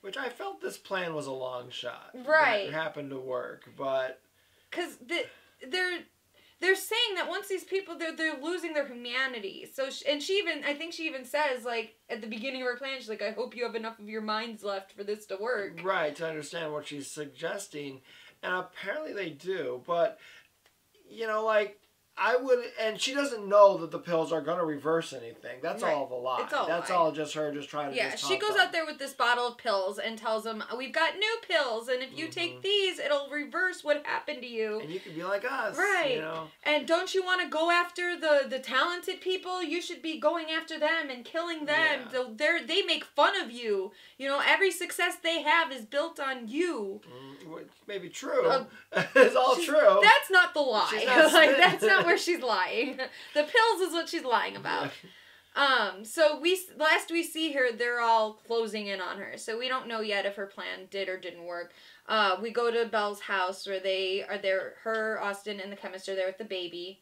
B: Which I felt this plan was a long shot.
A: Right.
B: It happened to work, but...
A: Because they're saying that once these people, they're losing their humanity. So, I think she even says, like, at the beginning of her plan, she's like, I hope you have enough of your minds left for this to work.
B: Right, to understand what she's suggesting. And apparently they do, but, you know, like, and she doesn't know that the pills are going to reverse anything. That's all of a lie. That's all just her just trying to
A: Yeah, she goes out there with this bottle of pills and tells them, we've got new pills, and if you take these, it'll reverse what happened to you.
B: And you can be like us.
A: Right.
B: You know? And
A: don't you want to go after the talented people? You should be going after them and killing them. Yeah. They make fun of you. You know, every success they have is built on you.
B: Maybe true. It's all true.
A: That's not the lie. Like, that's not where she's lying. The pills is what she's lying about. So last we see her, they're all closing in on her. So we don't know yet if her plan did or didn't work. We go to Belle's house where they are there. Her, Austin, and the chemist are there with the baby.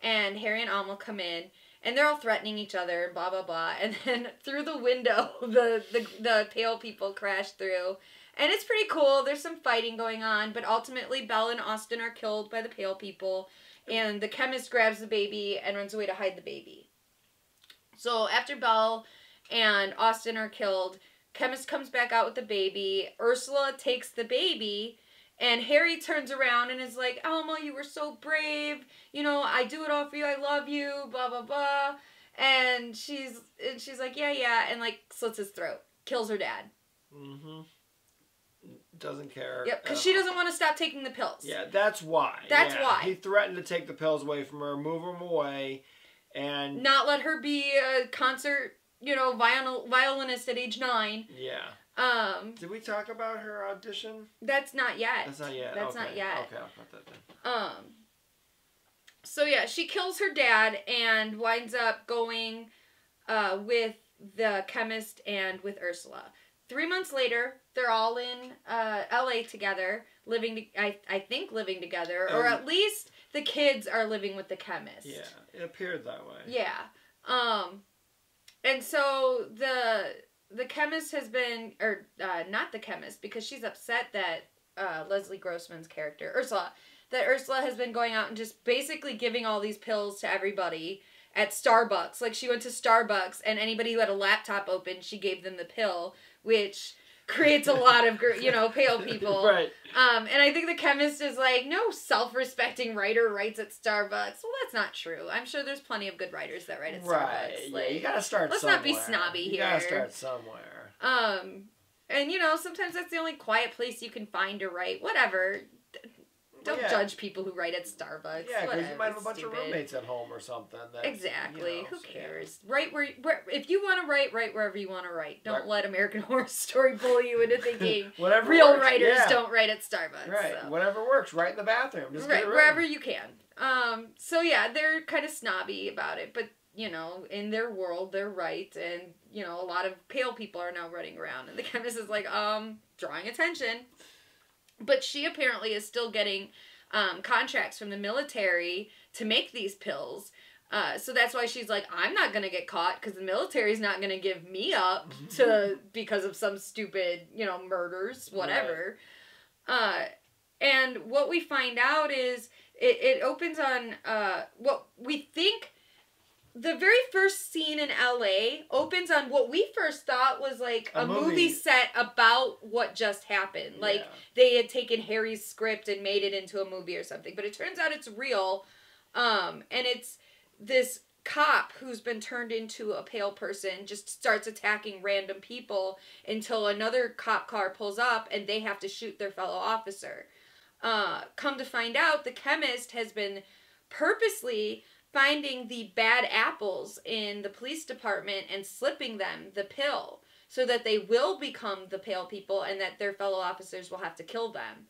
A: And Harry and Alma come in. And they're all threatening each other, blah, blah, blah. And then through the window, the pale people crash through. And it's pretty cool. There's some fighting going on. But ultimately, Belle and Austin are killed by the pale people. And the chemist grabs the baby and runs away to hide the baby. So after Belle and Austin are killed, chemist comes back out with the baby. Ursula takes the baby. And Harry turns around and is like, Alma, you were so brave. You know, I do it all for you. I love you. Blah, blah, blah. And she's like, yeah, and like slits his throat, kills her dad.
B: Mm-hmm. Doesn't care.
A: Yep, because she doesn't want to stop taking the pills.
B: Yeah, that's why.
A: That's why.
B: He threatened to take the pills away from her, move them away, and
A: not let her be a concert, violinist at age 9.
B: Yeah. Did we talk about her audition?
A: That's not yet.
B: That's not yet.
A: That's
B: okay.
A: not yet.
B: Okay, I'll put that then.
A: So yeah, she kills her dad and winds up going with the chemist and with Ursula. 3 months later, they're all in LA together, I think living together, or at least the kids are living with the chemist.
B: Yeah, it appeared that way.
A: Yeah. And so the chemist has been, or not the chemist, because she's upset that Leslie Grossman's character, Ursula has been going out and just basically giving all these pills to everybody at Starbucks. Like, she went to Starbucks, and anybody who had a laptop open, she gave them the pill, which creates a lot of, pale people.
B: Right.
A: And I think the chemist is like, no self-respecting writer writes at Starbucks. Well, that's not true. I'm sure there's plenty of good writers that write at Starbucks.
B: Right.
A: Like,
B: yeah, you gotta start
A: let's
B: somewhere.
A: not be snobby here.
B: You gotta start somewhere.
A: And, sometimes that's the only quiet place you can find to write. Whatever. Don't judge people who write at Starbucks.
B: Yeah, because you might have a bunch of roommates at home or something.
A: Exactly. Who cares? Write where if you want to write wherever you want to write. Don't let American Horror Story bully you into thinking real writers don't write at Starbucks.
B: Right.
A: So.
B: Whatever works. Right in the bathroom. Just
A: right, wherever you can. So yeah, they're kind of snobby about it, but in their world, they're right, and a lot of pale people are now running around, and the chemist is like, drawing attention. But she apparently is still getting contracts from the military to make these pills. So that's why she's like, I'm not going to get caught because the military's not going to give me up because of some stupid, murders, whatever. Right. And what we find out is it opens on what we think. The very first scene in LA opens on what we first thought was like a movie set about what just happened. Like they had taken Harry's script and made it into a movie or something. But it turns out it's real. And it's this cop who's been turned into a pale person just starts attacking random people until another cop car pulls up and they have to shoot their fellow officer. Come to find out, the chemist has been purposely finding the bad apples in the police department and slipping them the pill so that they will become the pale people and that their fellow officers will have to kill them.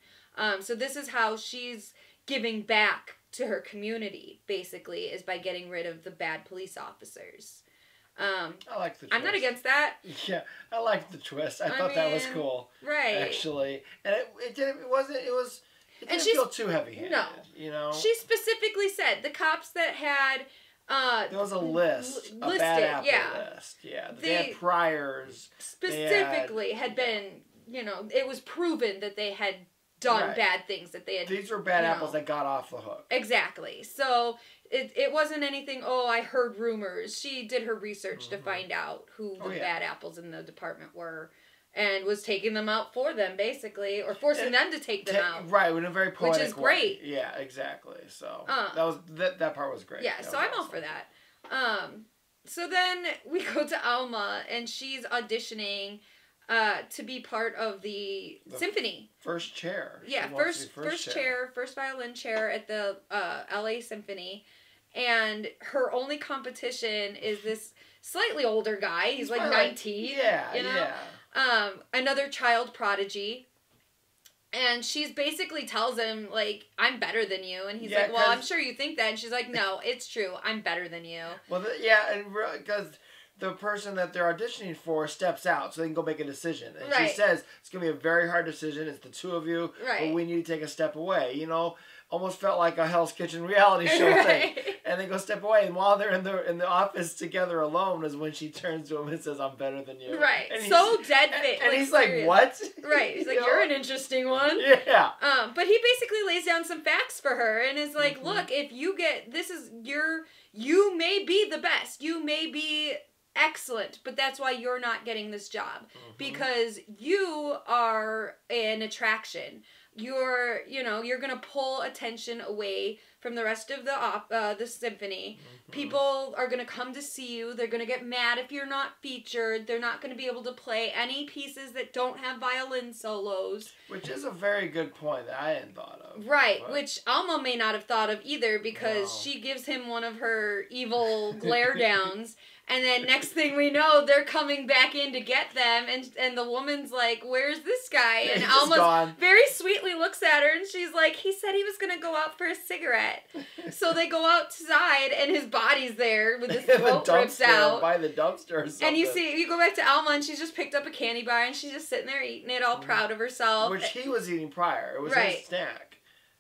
A: So this is how she's giving back to her community, basically, is by getting rid of the bad police officers.
B: I like the twist.
A: I'm not against that.
B: Yeah, I liked the twist. I thought that was cool.
A: Right.
B: Actually. And it didn't feel too heavy-handed. No. She
A: specifically said the cops that had
B: there was a list, a bad apple list. Yeah, they had priors.
A: Specifically had been, it was proven that they had done bad things, that they had.
B: These were bad apples that got off the hook.
A: Exactly. So it wasn't anything, I heard rumors. She did her research to find out who the bad apples in the department were. And was taking them out for them, basically, or forcing them to take them out.
B: Right, in a very poetic
A: which is great.
B: Way. Yeah, exactly. So that part was great.
A: Yeah, so I'm all for that. So then we go to Alma, and she's auditioning to be part of the symphony.
B: First chair.
A: Yeah, first violin chair at the LA Symphony, and her only competition is this slightly older guy. He's like 19.
B: Yeah.
A: Another child prodigy, and she's basically tells him, like, I'm better than you, and he's like, well, I'm sure you think that, and she's like, no, it's true, I'm better than you.
B: Well, and because the person that they're auditioning for steps out so they can go make a decision, and she says, it's going to be a very hard decision, it's the two of you, but we need to take a step away, almost felt like a Hell's Kitchen reality show thing. And they go step away, and while they're in the office together alone is when she turns to him and says, I'm better than you.
A: Right.
B: And
A: so dead fit.
B: And he's like, what?
A: Right. He's like, you're an interesting one.
B: Yeah.
A: But he basically lays down some facts for her and is like, look, if you get, you may be the best. You may be excellent, but that's why you're not getting this job. Because you are an attraction. You're going to pull attention away from the rest of the symphony. People are going to come to see you. They're going to get mad if you're not featured. They're not going to be able to play any pieces that don't have violin solos.
B: Which is a very good point that I hadn't thought of.
A: Right, which Alma may not have thought of either, because she gives him one of her evil glare downs. And then next thing we know, they're coming back in to get them, and the woman's like, "Where's this guy?" And Alma very sweetly looks at her, and she's like, "He said he was going to go out for a cigarette." So they go outside, and his body's there with his throat ripped out.
B: By the dumpster or something.
A: And you go back to Alma, and she's just picked up a candy bar, and she's just sitting there eating it, all proud of herself.
B: Which he was eating prior. It was his snack.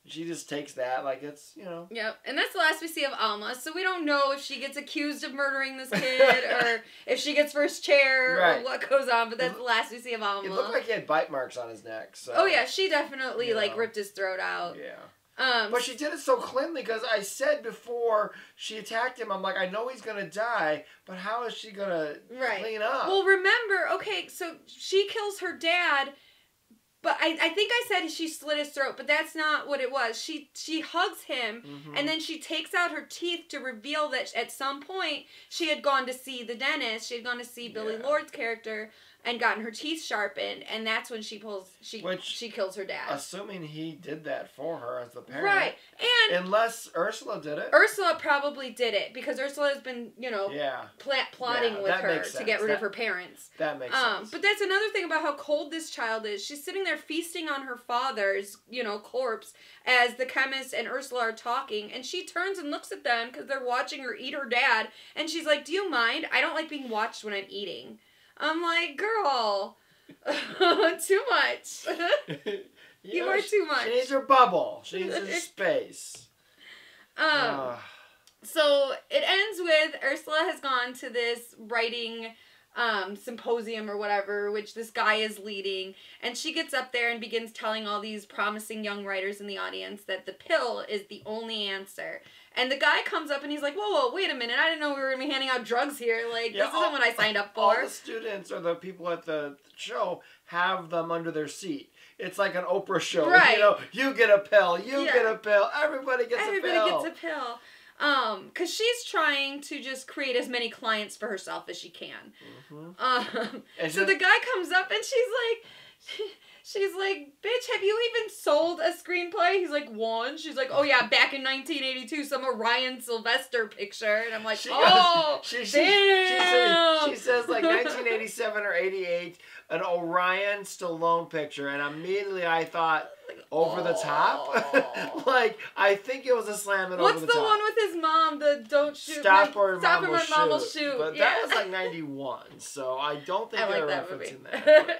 B: She just takes that like it's, Yep,
A: and that's the last we see of Alma. So we don't know if she gets accused of murdering this kid or if she gets first chair or what goes on, but that's the last we see of Alma.
B: It looked like he had bite marks on his neck. So.
A: Oh, yeah, she definitely, ripped his throat out.
B: Yeah. But she did it so cleanly, because I said before she attacked him, I'm like, I know he's going to die, but how is she going to clean up?
A: Well, remember, okay, so she kills her dad. But I think I said she slit his throat, but that's not what it was. She hugs him, and then she takes out her teeth to reveal that at some point she had gone to see the dentist. She had gone to see Billy Lord's character and gotten her teeth sharpened, and that's when she kills her dad.
B: Assuming he did that for her as the parent.
A: Right. And
B: unless Ursula did it.
A: Ursula probably did it, because Ursula has been, plotting with her to get rid of her parents.
B: That makes sense.
A: But that's another thing about how cold this child is. She's sitting there feasting on her father's, corpse as the chemist and Ursula are talking, and she turns and looks at them because they're watching her eat her dad, and she's like, "Do you mind? I don't like being watched when I'm eating." I'm like, girl, too much. You are too much.
B: She needs her bubble. She needs her space.
A: So it ends with Ursula has gone to this writing symposium or whatever, which this guy is leading, and she gets up there and begins telling all these promising young writers in the audience that the pill is the only answer. And the guy comes up and he's like, whoa, wait a minute, I didn't know we were going to be handing out drugs here. Like, this isn't what I signed up for.
B: All the students or the people at the show have them under their seat. It's like an Oprah show.
A: Right.
B: You get a pill, you get a pill, everybody gets a pill.
A: Everybody gets a pill. Because she's trying to just create as many clients for herself as she can. So the guy comes up and she's like, "Bitch, have you even sold a screenplay?" He's like, "One." She's like, "Oh yeah, back in 1982, some Orion Sylvester picture." And I'm like,
B: she
A: damn.
B: She says like 1987 or 88, an Orion Stallone picture, and immediately I thought, over the top? Like, I think it was a slam it over the top.
A: What's the one with his mom, the don't shoot?
B: Stop or Mom will
A: shoot.
B: But that was like 91, so I don't think they're referencing that.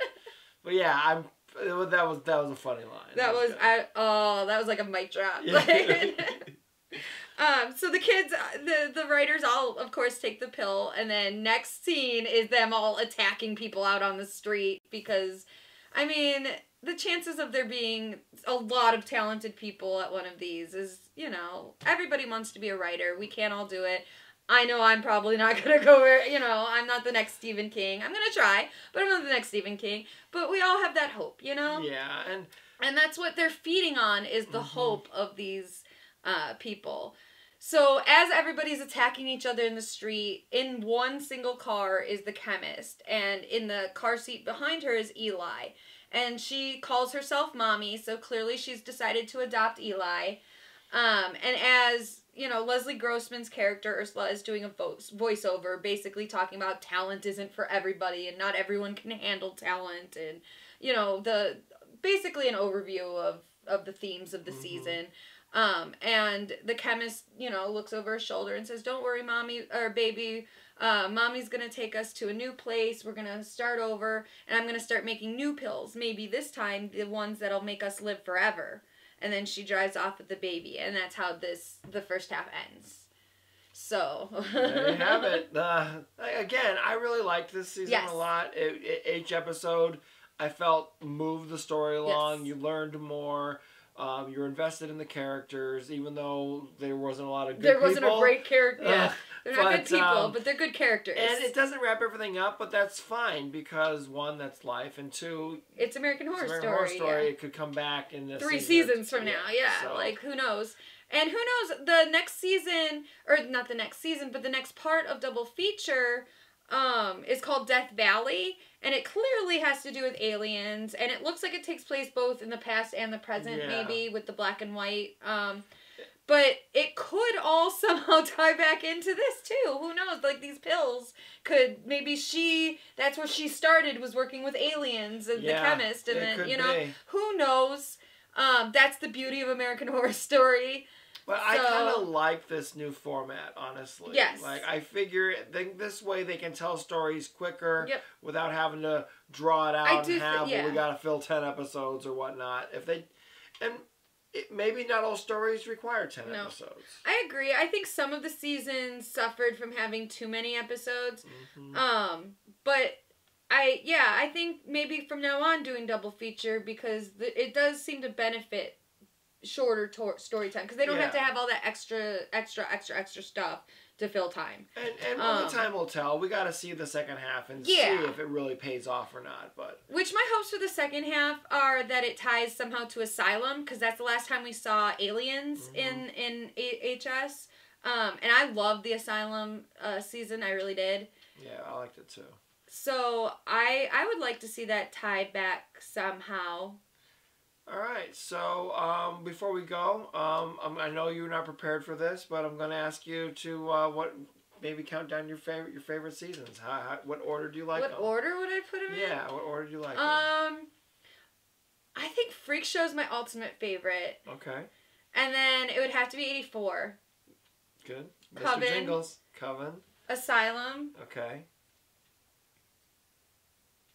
B: But yeah, that was a funny line.
A: That was like a mic drop. So the kids, the writers all, of course, take the pill, and then next scene is them all attacking people out on the street because, I mean, the chances of there being a lot of talented people at one of these is, everybody wants to be a writer. We can't all do it. I know I'm probably not going to go, I'm not the next Stephen King. I'm going to try, but I'm not the next Stephen King. But we all have that hope,
B: Yeah,
A: and that's what they're feeding on is the hope of these people. So as everybody's attacking each other in the street, in one single car is the chemist, and in the car seat behind her is Eli. And she calls herself Mommy, so clearly she's decided to adopt Eli. And as, Leslie Grossman's character, Ursula, is doing a voiceover, basically talking about talent isn't for everybody, and not everyone can handle talent, and, basically an overview of the themes of the season. And the chemist, looks over her shoulder and says, "Don't worry, Mommy, or baby, Mommy's gonna take us to a new place. We're gonna start over, and I'm gonna start making new pills. Maybe this time the ones that'll make us live forever." And then she drives off with the baby, and that's how the first half ends. So
B: there you have it. Again, I really liked this season a lot. Each episode, I felt moved the story along. Yes. You learned more. You're invested in the characters, even though there wasn't a lot of good people.
A: There wasn't a great character. Yeah, they're not good people, but they're good characters.
B: And it doesn't wrap everything up, but that's fine because one, that's life, and two,
A: it's American Horror Story.
B: Yeah. It could come back in this
A: 3 seasons from now. Yeah, so. Who knows? And who knows, the next season, or not the next season, but the next part of Double Feature is called Death Valley, and it clearly has to do with aliens, and it looks like it takes place both in the past and the present, maybe, with the black and white. But it could all somehow tie back into this, too. Who knows? Like, these pills could... Maybe that's where she started, was working with aliens and the chemist. And then, you know, who knows? That's the beauty of American Horror Story.
B: But I kind of like this new format, honestly.
A: Yes.
B: Like, I figure this way they can tell stories quicker without having to draw it out and have, we got to fill 10 episodes or whatnot. Maybe not all stories require 10 episodes.
A: I agree. I think some of the seasons suffered from having too many episodes. But I think maybe from now on doing double feature, because it does seem to benefit shorter story time, because they don't have to have all that extra stuff to fill time.
B: And only time will tell. We got to see the second half and see if it really pays off or not. But
A: which my hopes for the second half are that it ties somehow to Asylum, because that's the last time we saw aliens in AHS. And I loved the Asylum season. I really did.
B: Yeah, I liked it too.
A: So I would like to see that tied back somehow.
B: All right, so before we go, I know you're not prepared for this, but I'm going to ask you to maybe count down your favorite seasons. What order do you like them?
A: What order would I put them in?
B: Yeah, what order do you like them?
A: I think Freak Show is my ultimate favorite.
B: Okay.
A: And then it would have to be 84.
B: Good.
A: Coven.
B: Mr. Jingles. Coven.
A: Asylum.
B: Okay.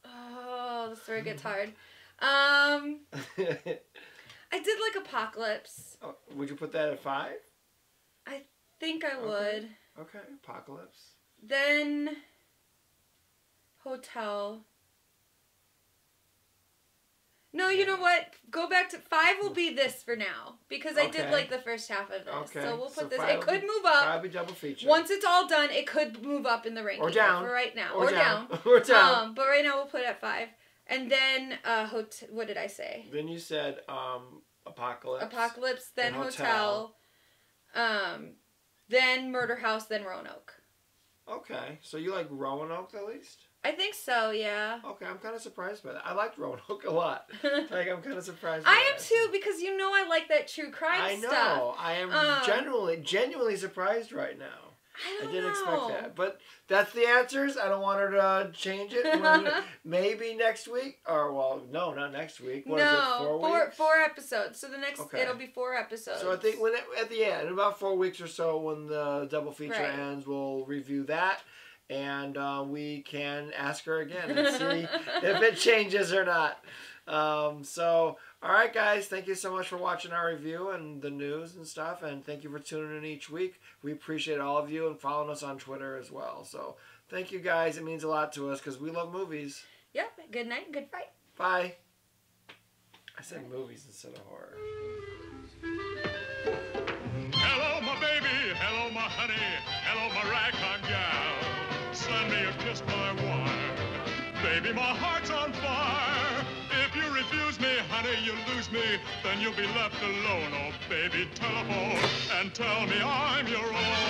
A: Oh, that's where it gets hard. I did like Apocalypse.
B: Oh, would you put that at 5?
A: I think I would.
B: Okay, Apocalypse.
A: Then Hotel. No, you know what? Go back to 5 will be this for now, because I did like the first half of this.
B: Okay.
A: So we'll put this. It could move up.
B: 5 be double feature.
A: Once it's all done, it could move up in the ranking.
B: Or down.
A: For right now.
B: Or
A: down.
B: Or down.
A: But right now we'll put it at 5. And then, what did I say?
B: Then you said Apocalypse.
A: Apocalypse, then Hotel. Then Murder House, then Roanoke.
B: Okay. So you like Roanoke at least?
A: I think so, yeah.
B: Okay, I'm kind of surprised by that. I liked Roanoke a lot. Like, I'm kind of surprised by
A: I am too, because you know I like that true crime stuff.
B: I know. I am genuinely surprised right now. I didn't expect that. But that's the answers. I don't want her to change it. Maybe next week. Or, well, no, not next week. What is it, 4 weeks?
A: 4 episodes. So the next, it'll be 4 episodes.
B: So I think at the end, in about 4 weeks or so, when the double feature ends, we'll review that. And we can ask her again and see if it changes or not. All right, guys. Thank you so much for watching our review and the news and stuff. And thank you for tuning in each week. We appreciate all of you and following us on Twitter as well. So thank you, guys. It means a lot to us because we love movies.
A: Yep. Good night and good fight.
B: Bye. I said movies instead of horror.
C: Hello, my baby. Hello, my honey. Hello, my ragtime gal. Send me a kiss, my wine. Baby, my heart's on fire. If you refuse me, honey, you lose me. Then you'll be left alone. Oh, baby, telephone and tell me I'm your own.